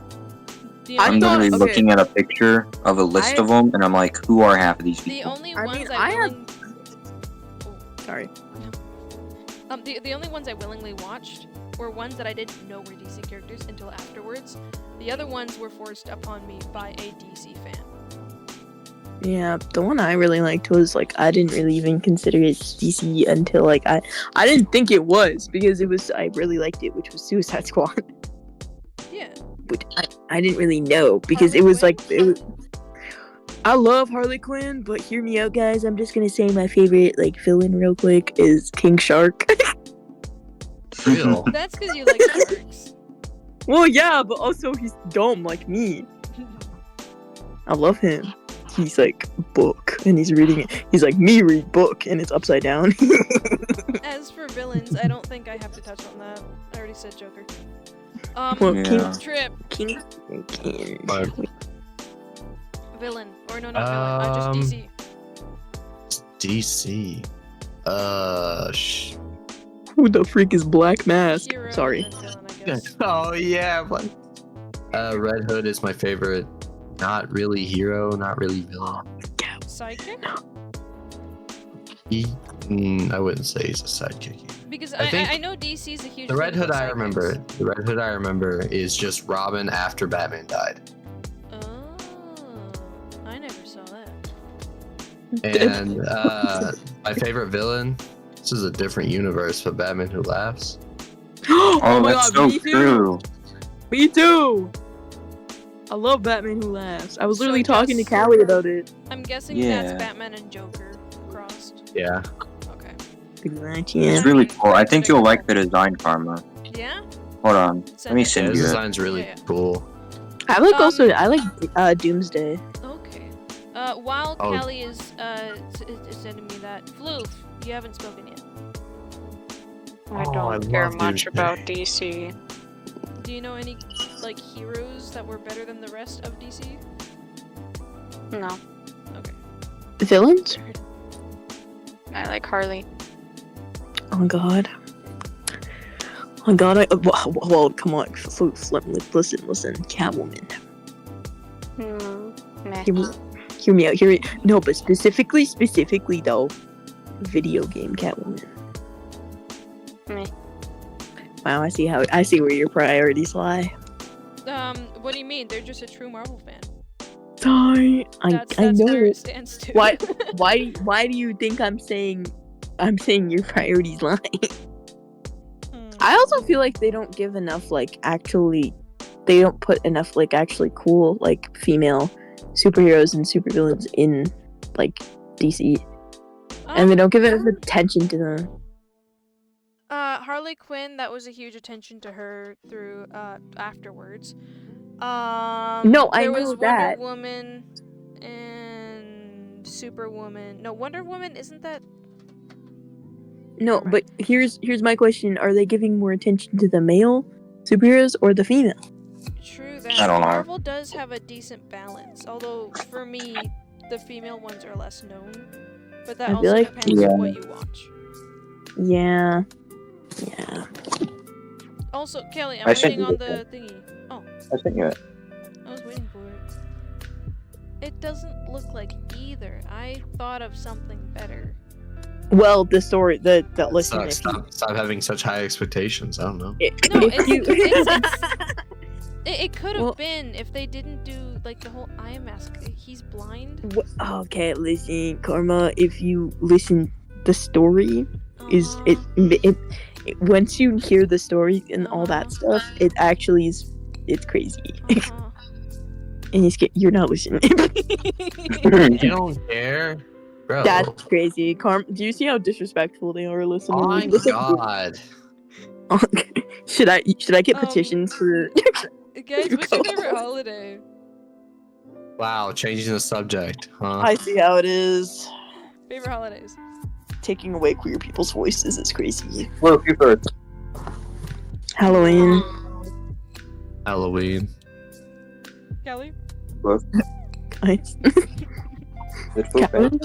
S2: The
S1: I
S3: I'm
S2: only,
S1: thought-
S3: literally
S1: okay.
S3: looking at a picture of a list
S1: I-
S3: of them, and I'm like, who are half of these
S2: the
S3: people?
S2: only
S1: I
S2: ones
S1: mean,
S2: I
S1: I have-
S2: willing-
S1: Sorry.
S2: the only ones I willingly watched were ones that I didn't know were DC characters until afterwards. The other ones were forced upon me by a DC fan.
S1: Yeah, the one I really liked was like I didn't really even consider it DC until like I didn't think it was because I really liked it, which was Suicide Squad.
S2: Yeah.
S1: Which I didn't really know because
S2: Harley
S1: it was
S2: Quinn?
S1: like it was. I love Harley Quinn, but hear me out, guys. I'm just gonna say my favorite like villain real quick is King Shark.
S5: Real.
S2: That's because you like sharks.
S1: Well, yeah, but also he's dumb like me. I love him. He's like book, and he's reading it. He's like me read book, and it's upside down.
S2: As for villains, I don't think I have to touch on that. I already said Joker.
S1: Well,
S3: Yeah.
S2: Trip,
S1: King.
S5: But-
S2: villain. Or no, not villain. Just DC.
S5: DC.
S1: Who the freak is Black Mask?
S2: Hero
S1: Sorry.
S2: and villain, I guess.
S5: Oh yeah, but Red Hood is my favorite. Not really hero, not really villain.
S2: Sidekick?
S5: I wouldn't say he's a sidekick.
S2: Because
S5: I think
S2: I know DC's a huge
S5: The Red
S2: thing
S5: Hood
S2: about
S5: I remember.
S2: sidekicks.
S5: The Red Hood I remember is just Robin after Batman died.
S2: Oh, I never saw that.
S5: And my favorite villain. This is a different universe, but Batman Who Laughs.
S3: Oh,
S1: my
S3: that's
S1: God,
S3: so
S1: me too.
S3: true.
S1: Me too. I love Batman Who Laughs. I was
S2: So
S1: literally talking to
S2: just-
S1: Callie about it.
S2: I'm guessing
S3: Yeah.
S2: that's Batman and Joker crossed.
S5: Yeah.
S2: Okay.
S1: Exactly.
S3: It's really cool. I think you'll like the design, Karma.
S2: Yeah?
S3: Hold on. Let
S2: Send
S3: me
S2: it.
S5: Yeah,
S3: send
S5: his
S3: you it.
S5: design's really
S2: Yeah.
S5: cool.
S1: I like
S2: Um,
S1: Doomsday.
S2: Okay. While
S5: Oh.
S2: Callie is sending me that, Floof, you haven't spoken yet.
S4: I
S5: Oh,
S4: don't
S5: I
S4: care
S5: love
S4: much
S5: Doomsday.
S4: about DC.
S2: Do you know any like heroes that were better than the rest of DC?
S4: No,
S2: Okay.
S1: Villains?
S4: I like Harley.
S1: Oh god. Oh god, well, come on, listen, Catwoman.
S4: Meh.
S1: Hear me out, no, but specifically though, video game Catwoman.
S4: Meh.
S1: Wow, I see where your priorities lie.
S2: What do you mean? They're just a true Marvel fan.
S1: Sorry,
S2: That's
S1: I know.
S2: where it stands too.
S1: Why do you think I'm saying your priorities lie? I also feel like they don't give enough they don't put enough actually cool female superheroes and supervillains in DC, and they don't give enough attention to them.
S2: Harley Quinn, that was a huge attention to her through afterwards.
S1: No, I
S2: there
S1: know
S2: was
S1: that.
S2: Wonder Woman and Superwoman. No, Wonder Woman isn't that?
S1: No,
S2: Never
S1: but here's my question: are they giving more attention to the male superheroes or the female?
S2: True that.
S3: I don't know.
S2: Marvel does have a decent balance, although for me, the female ones are less known. But that
S1: I feel
S2: also
S1: like-
S2: depends
S3: Yeah.
S2: on what you watch.
S1: Yeah.
S2: Also, Kelly,
S3: I
S2: I'm
S3: sent
S2: waiting
S3: you
S2: on
S3: the
S2: the thingy. Oh,
S3: I sent you it.
S2: I was waiting for it. It doesn't look like either. I thought of something better.
S1: Well, the story, the
S5: That
S1: listen,
S5: sucks. Stop having such high expectations. I don't know.
S2: No, it could have
S1: Well-
S2: been if they didn't do the whole eye mask. He's blind.
S1: Okay, listen, Karma. If you listen, the story is
S2: Uh-huh.
S1: it once you hear the story and all that
S2: Uh-huh.
S1: stuff, it actually is crazy.
S2: Uh-huh.
S1: And you're not listening.
S5: You don't care, bro.
S1: That's crazy. Do you see how disrespectful they are listening?
S5: Oh my god.
S1: Should I get
S2: Um,
S1: petitions for?
S2: Guys, what's your favorite holiday?
S5: Wow, changing the subject, huh?
S1: I see how it is.
S2: Favorite holidays.
S1: Taking away queer people's voices is crazy.
S3: Well, you first.
S1: Halloween.
S5: Halloween.
S2: Kelly?
S1: Guys.
S3: It's so bad.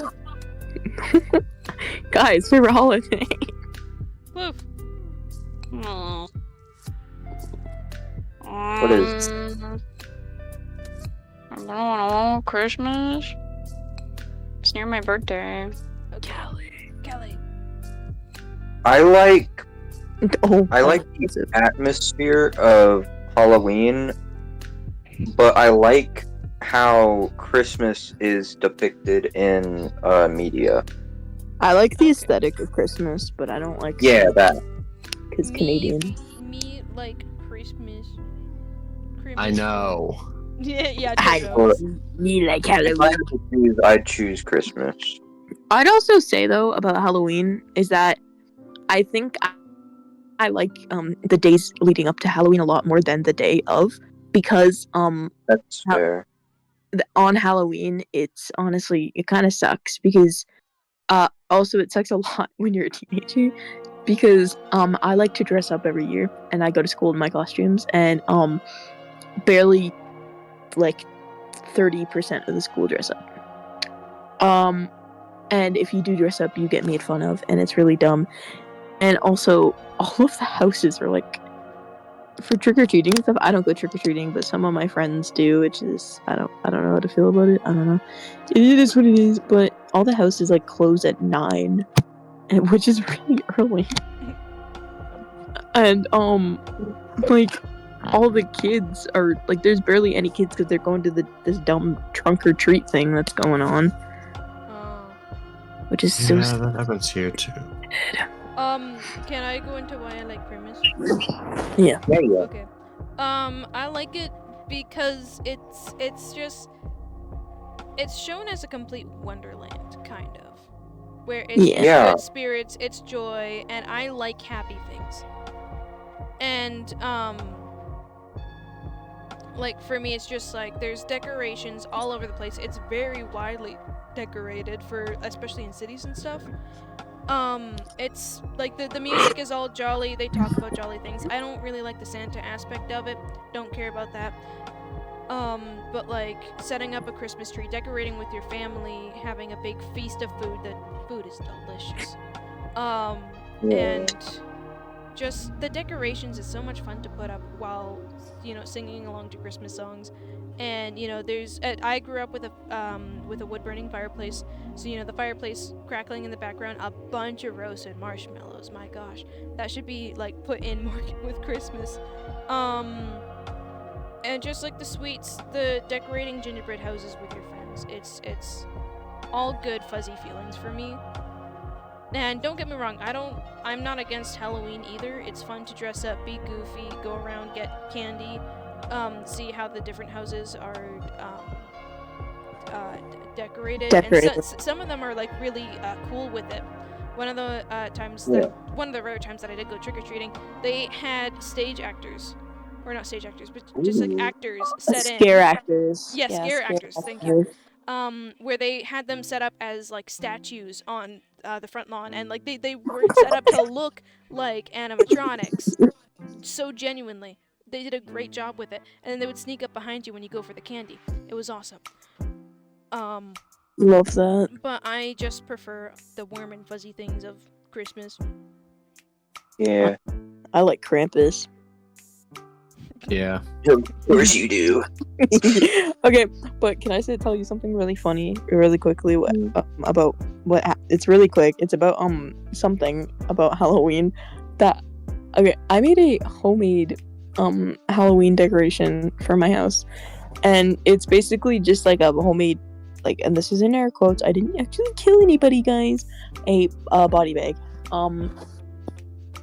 S1: Guys, favorite holiday.
S2: Woof.
S4: Aw.
S3: What is-
S4: I don't know. Christmas. It's near my birthday.
S2: Kelly.
S3: I like
S1: Oh,
S3: the atmosphere of Halloween, but I like how Christmas is depicted in media.
S1: I like the aesthetic of Christmas, but I don't like.
S3: Yeah, that.
S1: Because Canadian.
S2: Me like Christmas.
S5: I know.
S2: Yeah,
S1: I
S2: Jojo.
S1: me like
S3: If I
S1: Halloween.
S3: had to choose, I'd choose Christmas.
S1: I'd also say though about Halloween is that I think I like the days leading up to Halloween a lot more than the day of, because
S3: That's
S1: How-
S3: fair.
S1: on Halloween it's honestly it kind of sucks because also it sucks a lot when you're a teenager because I like to dress up every year and I go to school in my costumes and barely 30% of the school dress up. And if you do dress up, you get made fun of, and it's really dumb. And also, all of the houses are for trick or treating and stuff. I don't go trick or treating, but some of my friends do, which is I don't know how to feel about it. I don't know. It is what it is. But all the houses close at 9, which is really early. And all the kids are there's barely any kids because they're going to this dumb trunk or treat thing that's going on, which is so
S5: Yeah, that happens here too.
S2: Can I go into why I like Christmas?
S1: Yeah.
S2: Okay. I like it because it's shown as a complete wonderland, kind of. Where it's
S1: Yeah.
S2: good spirits, it's joy, and I like happy things. And like for me, it's just like there's decorations all over the place. It's very widely decorated for, especially in cities and stuff. It's like the music is all jolly. They talk about jolly things. I don't really like the Santa aspect of it. Don't care about that. But like setting up a Christmas tree, decorating with your family, having a big feast of food. The food is delicious. And just the decorations is so much fun to put up while, you know, singing along to Christmas songs. And you know, I grew up with a wood burning fireplace, so you know the fireplace crackling in the background, a bunch of roasted marshmallows. My gosh, that should be like put in more with Christmas. And just like the sweets, the decorating gingerbread houses with your friends. It's all good fuzzy feelings for me. And don't get me wrong, I'm not against Halloween either. It's fun to dress up, be goofy, go around, get candy, see how the different houses are decorated. And some of them are like really cool with it. One of the one of the rare times that I did go trick-or-treating, they had stage actors. Or not stage actors, but just like actors set in.
S1: Scare actors.
S2: Yeah, scare actors, thank you. Where they had them set up as like statues on the front lawn, and like they were set up to look like animatronics, so genuinely. They did a great job with it, and then they would sneak up behind you when you go for the candy. It was awesome.
S1: Love that.
S2: But I just prefer the warm and fuzzy things of Christmas.
S3: Yeah.
S1: I like Krampus.
S5: Yeah.
S3: Of course you do.
S1: Okay, but can I tell you something really funny, really quickly? About what? It's really quick. It's about something about Halloween. I made a homemade Halloween decoration for my house, and it's basically just like a homemade, like, and this is in air quotes. I didn't actually kill anybody, guys. A body bag.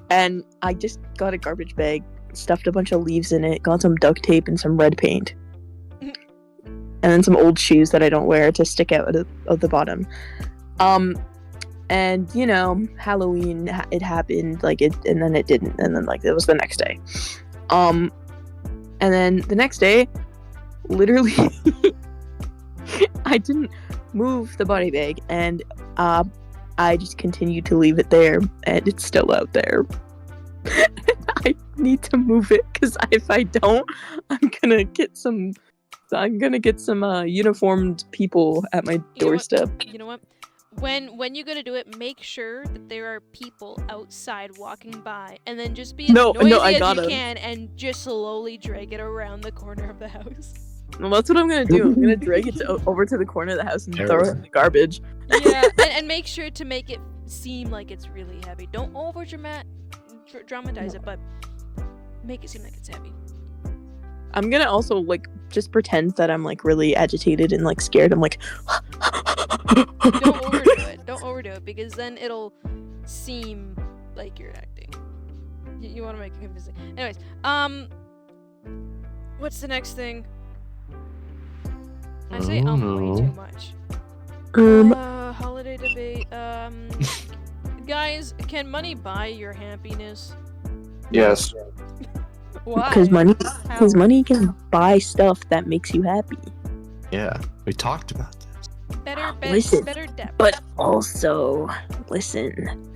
S1: And I just got a garbage bag, stuffed a bunch of leaves in it, got some duct tape and some red paint, and then some old shoes that I don't wear to stick out of the bottom. And you know, Halloween, it happened, like it, and then it didn't, and then like it was the next day. And then the next day, literally, I didn't move the body bag, and I just continued to leave it there, and it's still out there. I need to move it, because if I don't, I'm gonna get some uniformed people at my doorstep.
S2: You know what? When you're gonna do it, make sure that there are people outside walking by, and then just be as noisy as you can, and just slowly drag it around the corner of the house.
S1: Well, that's what I'm gonna do. I'm gonna drag it over to the corner of the house and throw it in the garbage.
S2: Yeah, and make sure to make it seem like it's really heavy. Don't dramatize it, but make it seem like it's heavy.
S1: I'm gonna also like just pretend that I'm like really agitated and like scared. I'm like,
S2: Don't overdo it, because then it'll seem like you're acting. You want to make it convincing. Anyways, what's the next thing? I say way too much. Holiday debate. Guys, can money buy your happiness?
S3: Yes.
S2: Why?
S1: Because money can buy stuff that makes you happy.
S5: Yeah, we talked about this.
S2: Better depth.
S1: But also, listen,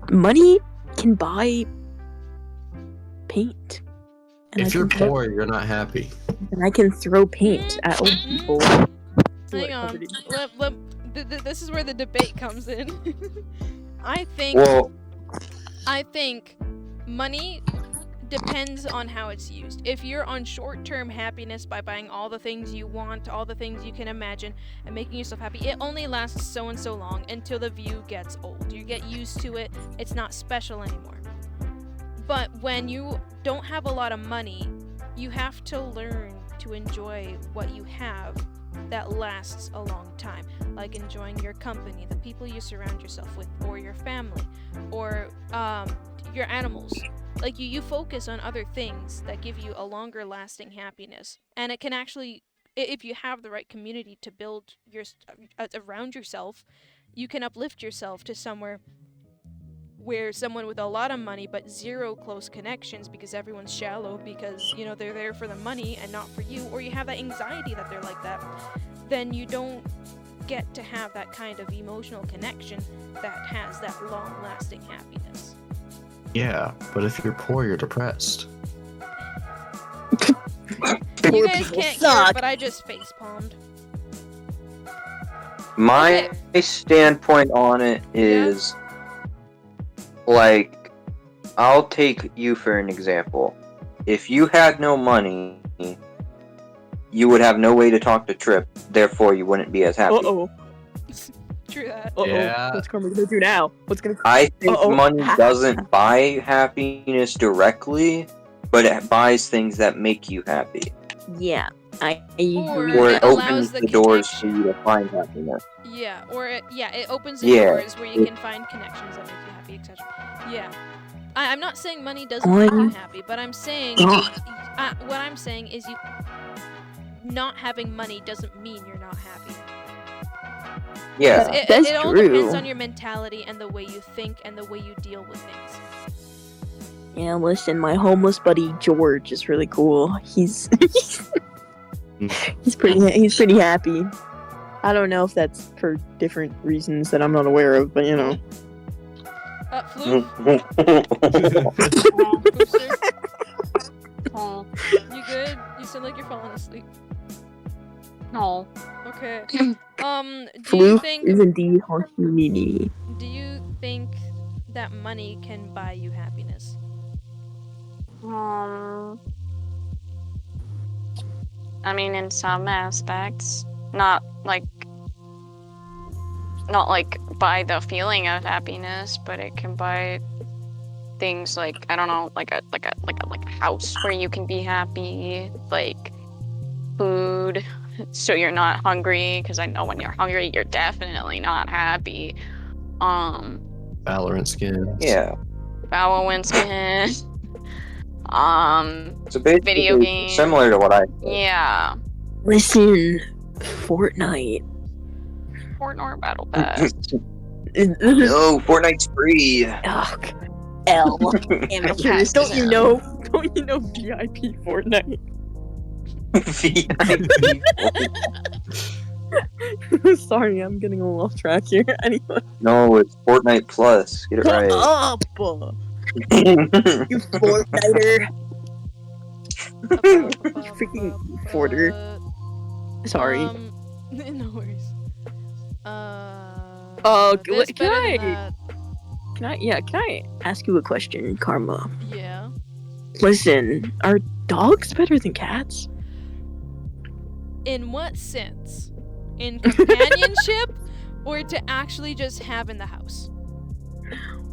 S1: money can buy paint.
S5: If you're poor, you're not happy.
S1: And I can throw paint at old people.
S2: Hang on. This is where the debate comes in. I think money depends on how it's used. If you're on short-term happiness by buying all the things you want, all the things you can imagine, and making yourself happy, it only lasts so and so long until the view gets old. You get used to it. It's not special anymore. But when you don't have a lot of money, you have to learn to enjoy what you have that lasts a long time, like enjoying your company, the people you surround yourself with, or your family, or your animals. Like you focus on other things that give you a longer lasting happiness, and it can actually, if you have the right community to build around yourself, you can uplift yourself to somewhere where someone with a lot of money but zero close connections because everyone's shallow because, you know, they're there for the money and not for you, or you have that anxiety that they're like that, then you don't get to have that kind of emotional connection that has that long-lasting happiness.
S5: Yeah, but if you're poor, you're depressed.
S2: You guys can't hear it, but I just face-palmed.
S3: My standpoint on it is, like, I'll take you for an example. If you had no money, you would have no way to talk to Trip, therefore you wouldn't be as happy.
S1: Uh-oh.
S2: True that.
S1: Uh-oh.
S5: Yeah.
S1: What's Karma gonna do now?
S3: I think
S1: Uh-oh.
S3: money doesn't buy happiness directly, but it buys things that make you happy.
S1: Yeah, I
S2: Or
S1: agree.
S3: Or
S2: it
S3: it
S2: allows
S3: opens
S2: the
S3: the doors for
S2: connection.
S3: you to find happiness.
S2: Yeah, or it opens the
S3: Yeah.
S2: doors where you can find connections that make you happy, etc. Yeah. I'm not saying money doesn't make you happy, but I'm saying what I'm saying is you not having money doesn't mean you're not happy.
S3: Yeah.
S2: It all depends
S1: true.
S2: on your mentality and the way you think and the way you deal with things.
S1: Yeah, listen, my homeless buddy George is really cool. He's he's pretty happy. I don't know if that's for different reasons that I'm not aware of, but you know.
S2: Floof? Booster?
S4: Oh,
S2: You good? You sound like you're falling asleep.
S4: no.
S2: Okay. Do you
S1: Floof
S2: think
S1: is indeed haunting me.
S2: do you think that money can buy you happiness?
S4: I mean, in some aspects, not like buy the feeling of happiness, but it can buy things like, I don't know, like a house where you can be happy, like food, so you're not hungry. Because I know when you're hungry, you're definitely not happy.
S5: Valorant skins.
S3: Yeah.
S4: Valorant skin.
S3: So basically,
S4: Video games.
S3: similar to what I said.
S4: Yeah.
S1: Listen, Fortnite.
S4: Fortnite Battle Pass.
S3: No, Fortnite's free.
S1: Ugh, L. Amateurs. Don't you know VIP Fortnite?
S3: VIP.
S1: Sorry, I'm getting a little off track here. Anyway.
S3: No, it's Fortnite Plus. Get it
S1: Shut
S3: right.
S1: up! You Fortniter. Freaking Forter. Sorry.
S2: No worries.
S1: Can
S2: this better than that.
S1: Can I ask you a question, Karma?
S2: Yeah.
S1: Listen, are dogs better than cats?
S2: In what sense? In companionship, or to actually just have in the house?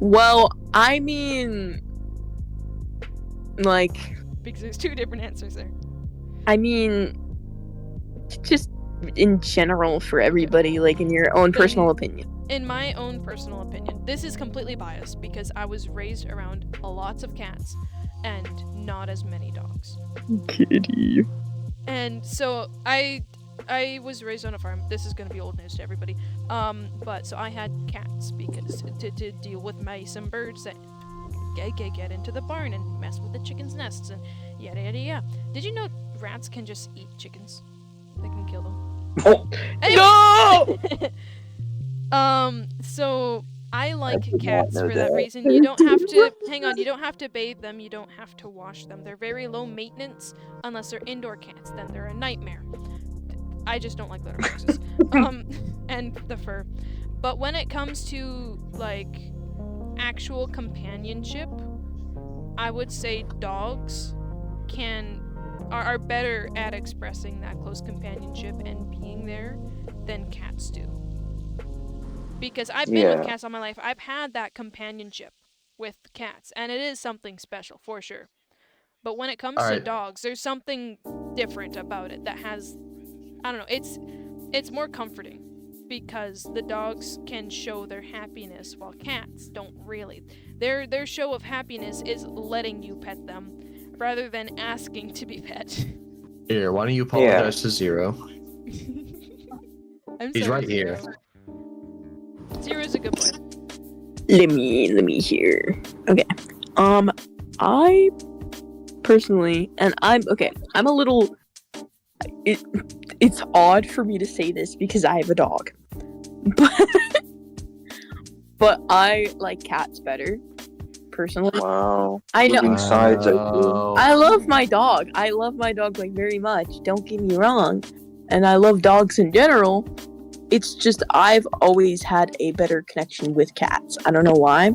S1: Well, I mean, like,
S2: Because there's two different answers there.
S1: I mean, just in general for everybody, like in your own personal opinion.
S2: In my own personal opinion, this is completely biased because I was raised around lots of cats and not as many dogs.
S1: Kitty.
S2: And so I was raised on a farm. This is gonna be old news to everybody. But so I had cats because to deal with mice and birds that get into the barn and mess with the chickens' nests and yada yada yada. Did you know rats can just eat chickens? They can kill them.
S3: Oh,
S2: Anyway. So I like
S3: did not
S2: cats
S3: know
S2: for that
S3: that.
S2: reason. You don't have to hang on, you don't have to bathe them, you don't have to wash them. They're very low maintenance unless they're indoor cats, then they're a nightmare. I just don't like litter boxes. And the fur. But when it comes to like actual companionship, I would say dogs are better at expressing that close companionship and being there than cats do. Because I've been with cats all my life. I've had that companionship with cats, and it is something special for sure. But when it comes to dogs, there's something different about it that has, I don't know, it's more comforting because the dogs can show their happiness while cats don't really. Their show of happiness is letting you pet them rather than asking to be pet.
S5: Here, why don't you apologize to Zero?
S2: I'm
S5: He's
S2: sorry,
S5: right here.
S2: Zero's a good boy.
S1: Let me hear. Okay. I personally, and I'm a little. It's odd for me to say this because I have a dog, but I like cats better. Personally,
S3: Wow.
S1: I know.
S3: Moving sides of
S5: Wow.
S1: I love my dog. I love my dog like very much. Don't get me wrong, and I love dogs in general. It's just I've always had a better connection with cats. I don't know why.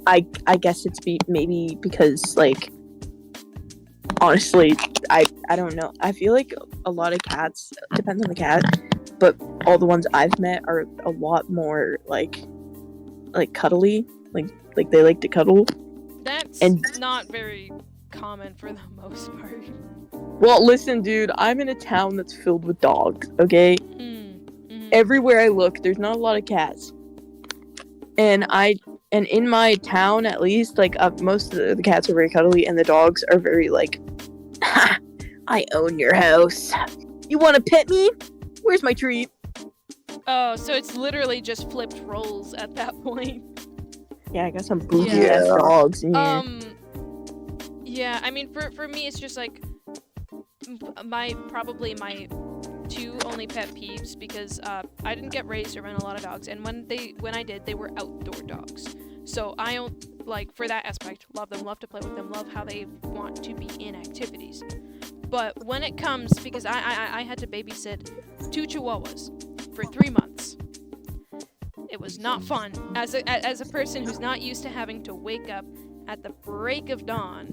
S1: I guess it's maybe because like honestly I don't know. I feel like a lot of cats, depends on the cat, but all the ones I've met are a lot more like cuddly. Like they like to cuddle.
S2: That's
S1: And-
S2: not very common for the most part.
S1: Well, listen, dude, I'm in a town that's filled with dogs, okay? Everywhere I look, there's not a lot of cats. And in my town, at least, like most of the cats are very cuddly, and the dogs are very like, ha, I own your house. You want to pet me? Where's my treat?
S2: Oh, so it's literally just flipped roles at that point.
S1: Yeah, I got some bougie
S3: Yeah.
S1: ass dogs in here.
S2: Yeah, I mean, for me, it's just like my two only pet peeves because I didn't get raised around a lot of dogs, and when I did, they were outdoor dogs. So I don't like for that aspect, love them, love to play with them, love how they want to be in activities. But when it comes, because I had to babysit 2 Chihuahuas for 3 months. It was not fun. As a person who's not used to having to wake up at the break of dawn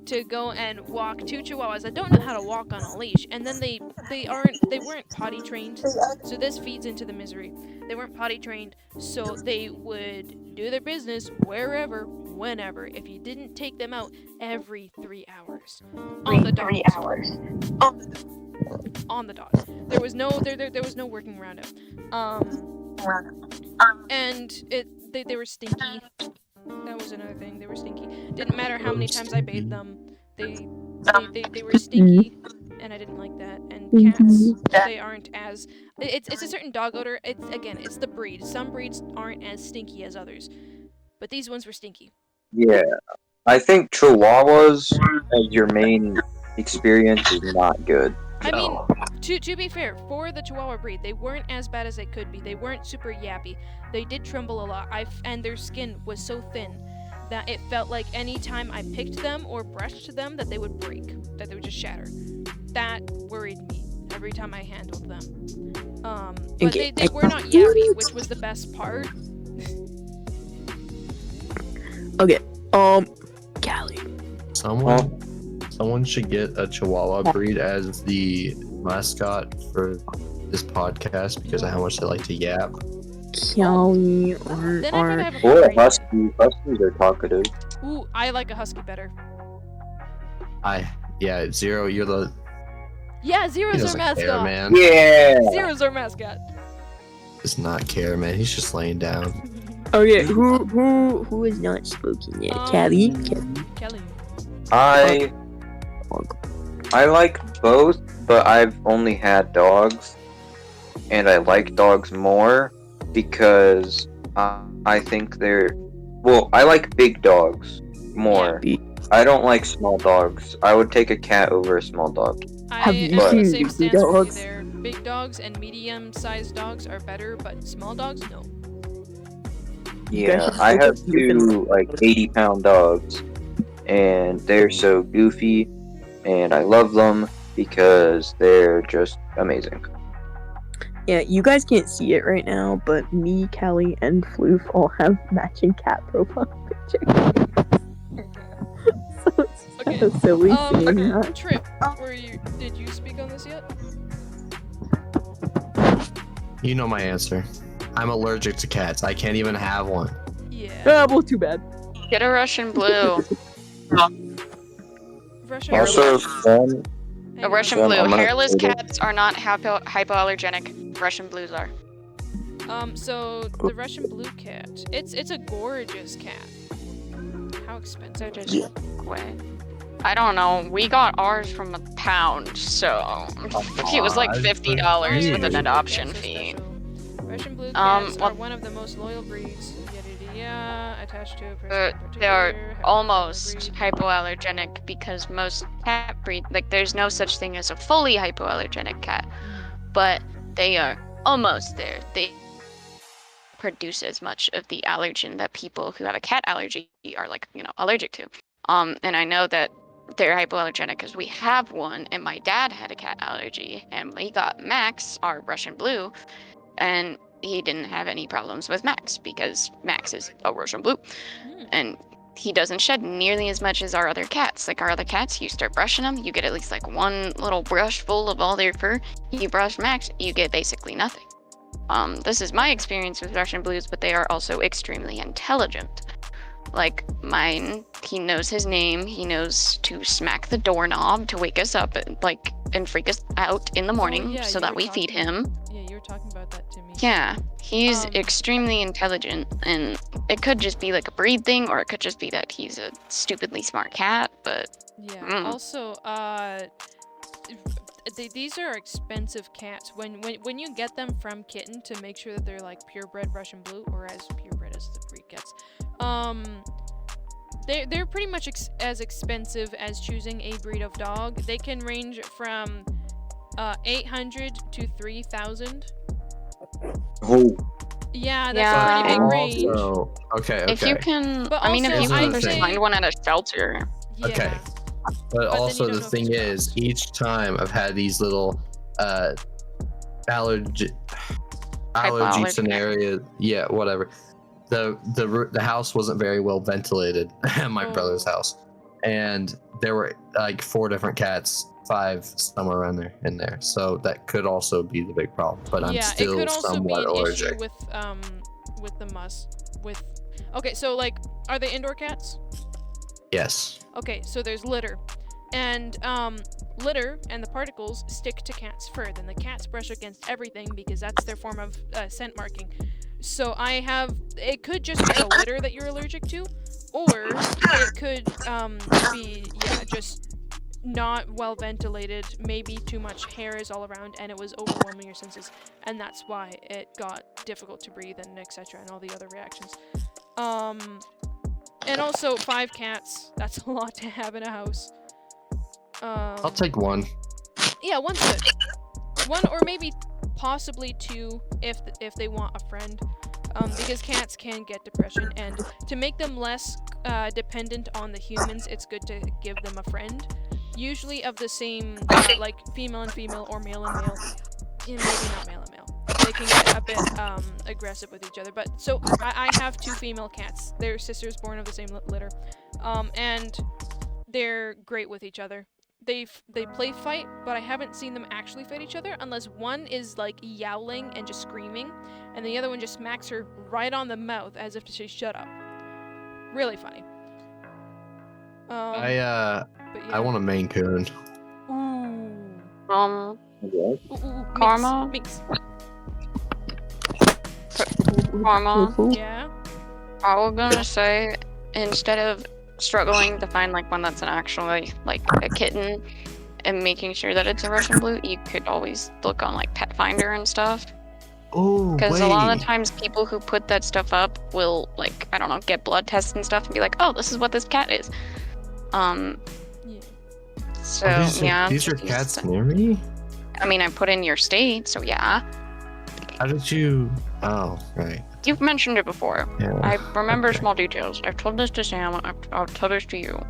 S2: to go and walk 2 Chihuahuas that don't know how to walk on a leash, and then they weren't potty trained, so this feeds into the misery. They weren't potty trained, so they would do their business wherever, whenever, if you didn't take them out every 3 hours. On the dogs. On the dogs. There was no working around it. And they were stinky. That was another thing. They were stinky. Didn't matter how many times I bathed them. They were stinky, and I didn't like that. And cats, they aren't as. It's a certain dog odor. It's the breed. Some breeds aren't as stinky as others, but these ones were stinky.
S3: Yeah. I think Chihuahuas as your main experience is not good.
S2: I mean, to be fair, for the Chihuahua breed, they weren't as bad as they could be. They weren't super yappy. They did tremble a lot. And their skin was so thin that it felt like any time I picked them or brushed them, that they would break, that they would just shatter. That worried me every time I handled them. But they were not yappy, which was the best part.
S1: Okay, Callie.
S5: Someone should get a Chihuahua breed as the mascot for this podcast because of how much they like to yap.
S1: Callie
S2: Then I
S1: or
S2: have a
S3: Or a
S2: great-
S3: husky. Huskies are talkative.
S2: Ooh, I like a husky better.
S5: Zero, you're the.
S2: Yeah,
S5: He
S2: Zero's our
S5: doesn't care,
S2: mascot.
S5: man.
S3: Yeah.
S2: Zero's our mascot.
S5: Does not care, man. He's just laying down.
S1: okay, who is not spoken yet? Callie.
S2: Kelly.
S3: I like both, but I've only had dogs, and I like dogs more because I think I like big dogs more. I don't like small dogs. I would take a cat over a small dog.
S2: I
S1: Have
S2: am
S1: you
S2: on the
S1: seen
S2: same
S1: big
S2: stance with you
S1: dogs?
S2: there. Big dogs and medium-sized dogs are better, but small dogs, no.
S3: Yeah, I have 2 like 80-pound dogs, and they're so goofy, and I love them because they're just amazing.
S1: Yeah, you guys can't see it right now, but me, Callie, and Floof all have matching cat profile pictures. So it's
S2: Okay.
S1: so silly seeing that.
S2: Trip, did you speak on this yet?
S5: You know my answer. I'm allergic to cats. I can't even have one.
S2: Yeah.
S1: Well, too bad.
S4: Get a Russian blue.
S2: Russian
S3: Also,
S2: blue.
S4: A Russian
S3: I'm
S4: blue.
S3: gonna-
S4: Hairless cats are not hypoallergenic. Russian blues are.
S2: So the Russian blue cat, it's a gorgeous cat. How expensive?
S4: They're just way. I don't know. We got ours from a pound, so it was like $50 with an adoption fee.
S2: Russian blue cats are
S4: well-
S2: one of the most loyal breeds. attached to a person
S4: But
S2: in particular.
S4: they are
S2: have
S4: almost
S2: breed.
S4: hypoallergenic because most cat breed, like there's no such thing as a fully hypoallergenic cat, but they are almost there. They produce as much of the allergen that people who have a cat allergy are like, allergic to. And I know that they're hypoallergenic because we have one, and my dad had a cat allergy, and we got Max, our Russian blue, and he didn't have any problems with Max because Max is a Russian blue, and he doesn't shed nearly as much as our other cats. Like our other cats, you start brushing them, you get at least like one little brush full of all their fur. You brush Max, you get basically nothing. This is my experience with Russian blues, but they are also extremely intelligent. Like mine, he knows his name. He knows to smack the doorknob to wake us up, and freak us out in the morning so that we feed him.
S2: Yeah, you were talking about that to me.
S4: Yeah, he's extremely intelligent, and it could just be like a breed thing, or it could just be that he's a stupidly smart cat. But
S2: yeah. Also, these are expensive cats. When you get them from kitten, to make sure that they're like purebred Russian blue, or as purebred as the breed gets, they're pretty much as expensive as choosing a breed of dog. They can range from 800 to 3,000.
S3: Oh,
S2: Yeah, that's
S4: Yeah,
S2: a pretty big
S5: And
S2: range.
S5: also, okay.
S4: if you can,
S2: But
S4: I mean, if
S2: also,
S4: you can
S2: I'd
S4: just
S2: say-
S4: find one at a shelter.
S2: Yeah.
S5: Okay. But
S2: then
S5: also
S2: you don't
S5: the
S2: know if
S5: thing
S2: it's
S5: is,
S2: crossed.
S5: each time I've had these little allergy
S4: Hypoallergenic.
S5: scenarios. Yeah, whatever. The house wasn't very well ventilated at my brother's
S2: Oh.
S5: house, and there were like 4 different cats, 5 somewhere around there in there. So that could also be the big problem. But I'm
S2: Yeah,
S5: still
S2: it could also be
S5: somewhat
S2: an
S5: allergic.
S2: issue with the Okay, so like, are they indoor cats?
S5: Yes.
S2: Okay, so there's litter. And litter and the particles stick to cats' fur. Then the cats brush against everything because that's their form of scent marking. So it could just be the litter that you're allergic to, or it could be just not well ventilated, maybe too much hair is all around and it was overwhelming your senses, and that's why it got difficult to breathe and etc. and all the other reactions. And also 5 cats, that's a lot to have in a house.
S5: I'll take 1.
S2: Yeah, 1's good. 1 or maybe possibly 2 if they want a friend. Because cats can get depression, and to make them less dependent on the humans, it's good to give them a friend. Usually of the same, like female and female or male and male. Yeah, maybe not male and male. They can get a bit aggressive with each other. But so I have 2 female cats. They're sisters born of the same litter, and they're great with each other. They play fight, but I haven't seen them actually fight each other unless one is like yowling and just screaming, and the other one just smacks her right on the mouth as if to say shut up. Really funny. But yeah.
S5: I want a Maine Coon.
S2: Ooh.
S4: Karma?
S2: Minx.
S4: Karma.
S2: Yeah.
S4: I was gonna say, instead of struggling to find like one that's an actually like a kitten and making sure that it's a Russian blue, you could always look on like Pet Finder and stuff.
S5: Oh,
S4: Because a lot of the times people who put that stuff up will like, I don't know, get blood tests and stuff and be like, oh, this is what this cat is.
S2: Yeah.
S4: So yeah.
S5: These are cats near me?
S4: I mean, I put in your state, so yeah.
S5: How did you? Oh, right.
S4: You've mentioned it before.
S5: Yeah.
S4: I remember
S5: Okay.
S4: small details. I've told this to Sam. I'll tell this to you.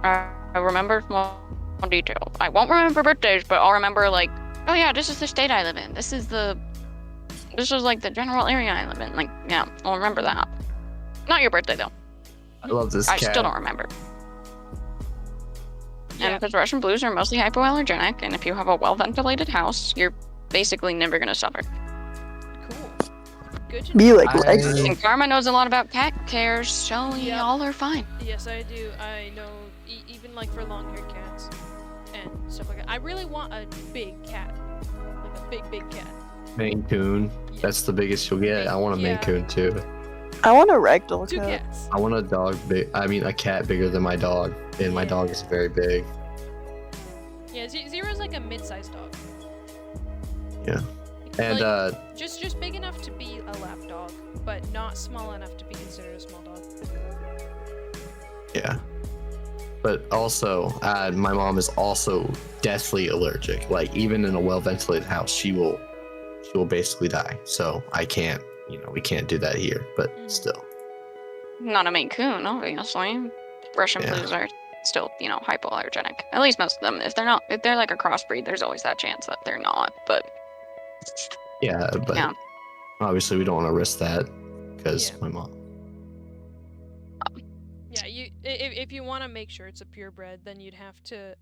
S4: I remember small details. I won't remember birthdays, but I'll remember like, oh yeah, this is the state I live in. This is like the general area I live in. Like, yeah, I'll remember that. Not your birthday though.
S5: I love this
S4: I
S5: cat.
S4: still don't remember.
S2: Yeah.
S4: And because Russian blues are mostly hypoallergenic, and if you have a well-ventilated house, you're basically never gonna suffer.
S2: Cool. Good to know.
S1: Be like
S5: I-
S1: Lex.
S4: And Karma knows a lot about cat care, so
S2: Yeah.
S4: y'all are fine.
S2: Yes, I do. I know, even like for long-haired cats and stuff like that. I really want a big cat, like a big cat.
S5: Maine Coon.
S2: Yeah.
S5: That's the biggest you'll get. I want a Maine
S2: Yeah.
S5: Coon too.
S1: I want a ragdoll
S2: 2
S1: cat.
S2: cats.
S5: I want a dog big. I mean, a cat bigger than my dog, and my dog is very big.
S2: Yeah, Zero's like a mid-sized dog.
S5: Yeah. And
S2: Just big enough to be a lap dog, but not small enough to be considered a small dog.
S5: yeah. But also, my mom is also deathly allergic. Like even in a well-ventilated house, she will basically die. So I can't, we can't do that here. But still,
S4: Not a Maine Coon, obviously. Russian
S5: Yeah.
S4: blues are still, hypoallergenic. At least most of them. If they're like a crossbreed, there's always that chance that they're not. But
S5: yeah. But
S4: yeah.
S5: obviously, we don't want to risk that because
S2: Yeah.
S5: my mom.
S2: Yeah, if you want to make sure it's a purebred, then you'd have to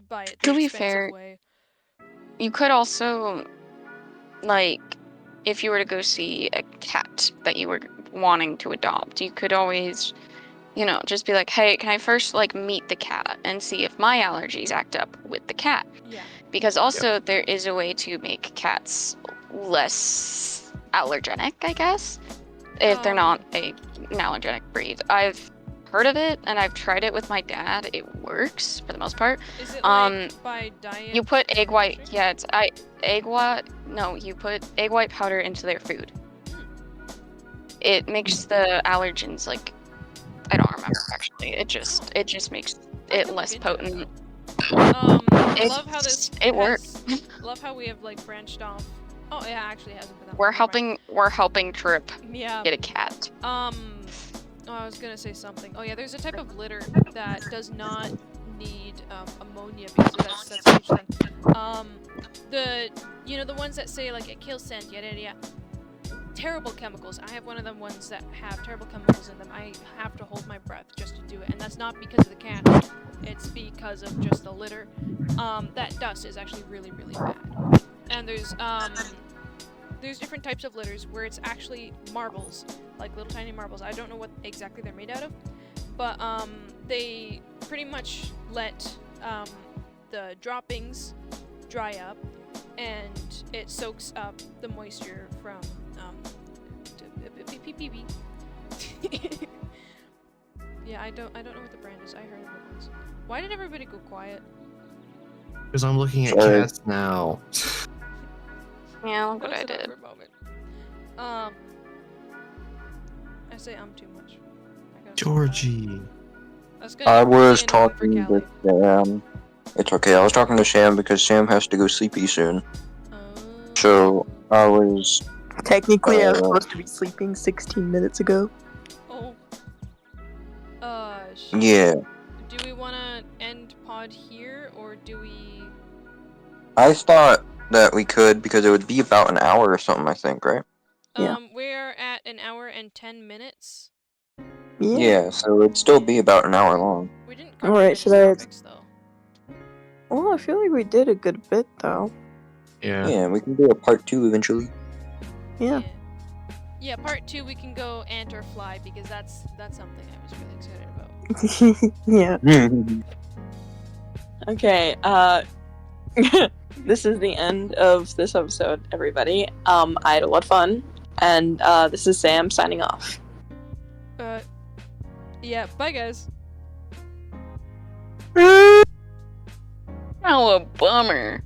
S2: buy it the
S4: To be
S2: expensive
S4: fair,
S2: way.
S4: you could also, like, if you were to go see a cat that you were wanting to adopt, you could always, just be like, hey, can I first, meet the cat and see if my allergies act up with the cat?
S2: Yeah.
S4: Because also there is a way to make cats less allergenic, I guess, if they're not an allergenic breed. I've heard of it, and I've tried it with my dad. It works for the most part.
S2: Is it like by diet?
S4: You put egg white. Yeah, egg white. No, you put egg white powder into their food. It makes the allergens I don't remember actually. It just makes it less potent.
S2: Love how this.
S4: It works.
S2: Love how we have branched off. Oh yeah, actually it hasn't been that
S4: We're
S2: long.
S4: helping Trip
S2: Yeah.
S4: get a cat.
S2: Oh, I was gonna say something. Oh yeah, there's a type of litter that does not need ammonia because that's a huge thing. The ones that say it kills scent, yada yada yada. Terrible chemicals. I have one of them ones that have terrible chemicals in them. I have to hold my breath just to do it, and that's not because of the cat. It's because of just the litter. That dust is actually really really bad. And there's different types of litters where it's actually marbles, like little tiny marbles. I don't know what exactly they're made out of, but they pretty much let the droppings dry up, and it soaks up the moisture from Yeah, I don't know what the brand is. I heard of it once. Why did everybody go quiet?
S5: Because I'm looking at cats now.
S4: Yeah, look what I
S2: Close it up
S4: did.
S2: for a moment. I say too much. I gotta stop
S5: Georgie.
S2: that.
S3: I was
S2: be annoying for
S3: talking
S2: Callie.
S3: to Sam. It's okay. I was talking to Sam because Sam has to go sleepy soon. So I was.
S1: Technically, I was supposed to be sleeping 16 minutes ago.
S2: Oh.
S3: Yeah.
S2: Do we want to end pod here, or do we?
S3: I thought that we could because it would be about an hour or something. I think, right?
S1: Yeah.
S2: We're at an hour and 10 minutes.
S3: Yeah. So it'd still be about an hour long.
S2: We didn't cover
S1: Alright,
S2: many
S1: should I-
S2: topics though.
S1: Well, I feel like we did a good bit, though.
S5: Yeah.
S3: Yeah. We can do a part 2 eventually.
S1: Yeah.
S2: Yeah, part 2 we can go ant or fly because that's something I was really excited about.
S1: Yeah. Okay, this is the end of this episode, everybody. I had a lot of fun, and this is Sam signing off.
S2: Yeah, bye guys.
S4: Oh, a bummer.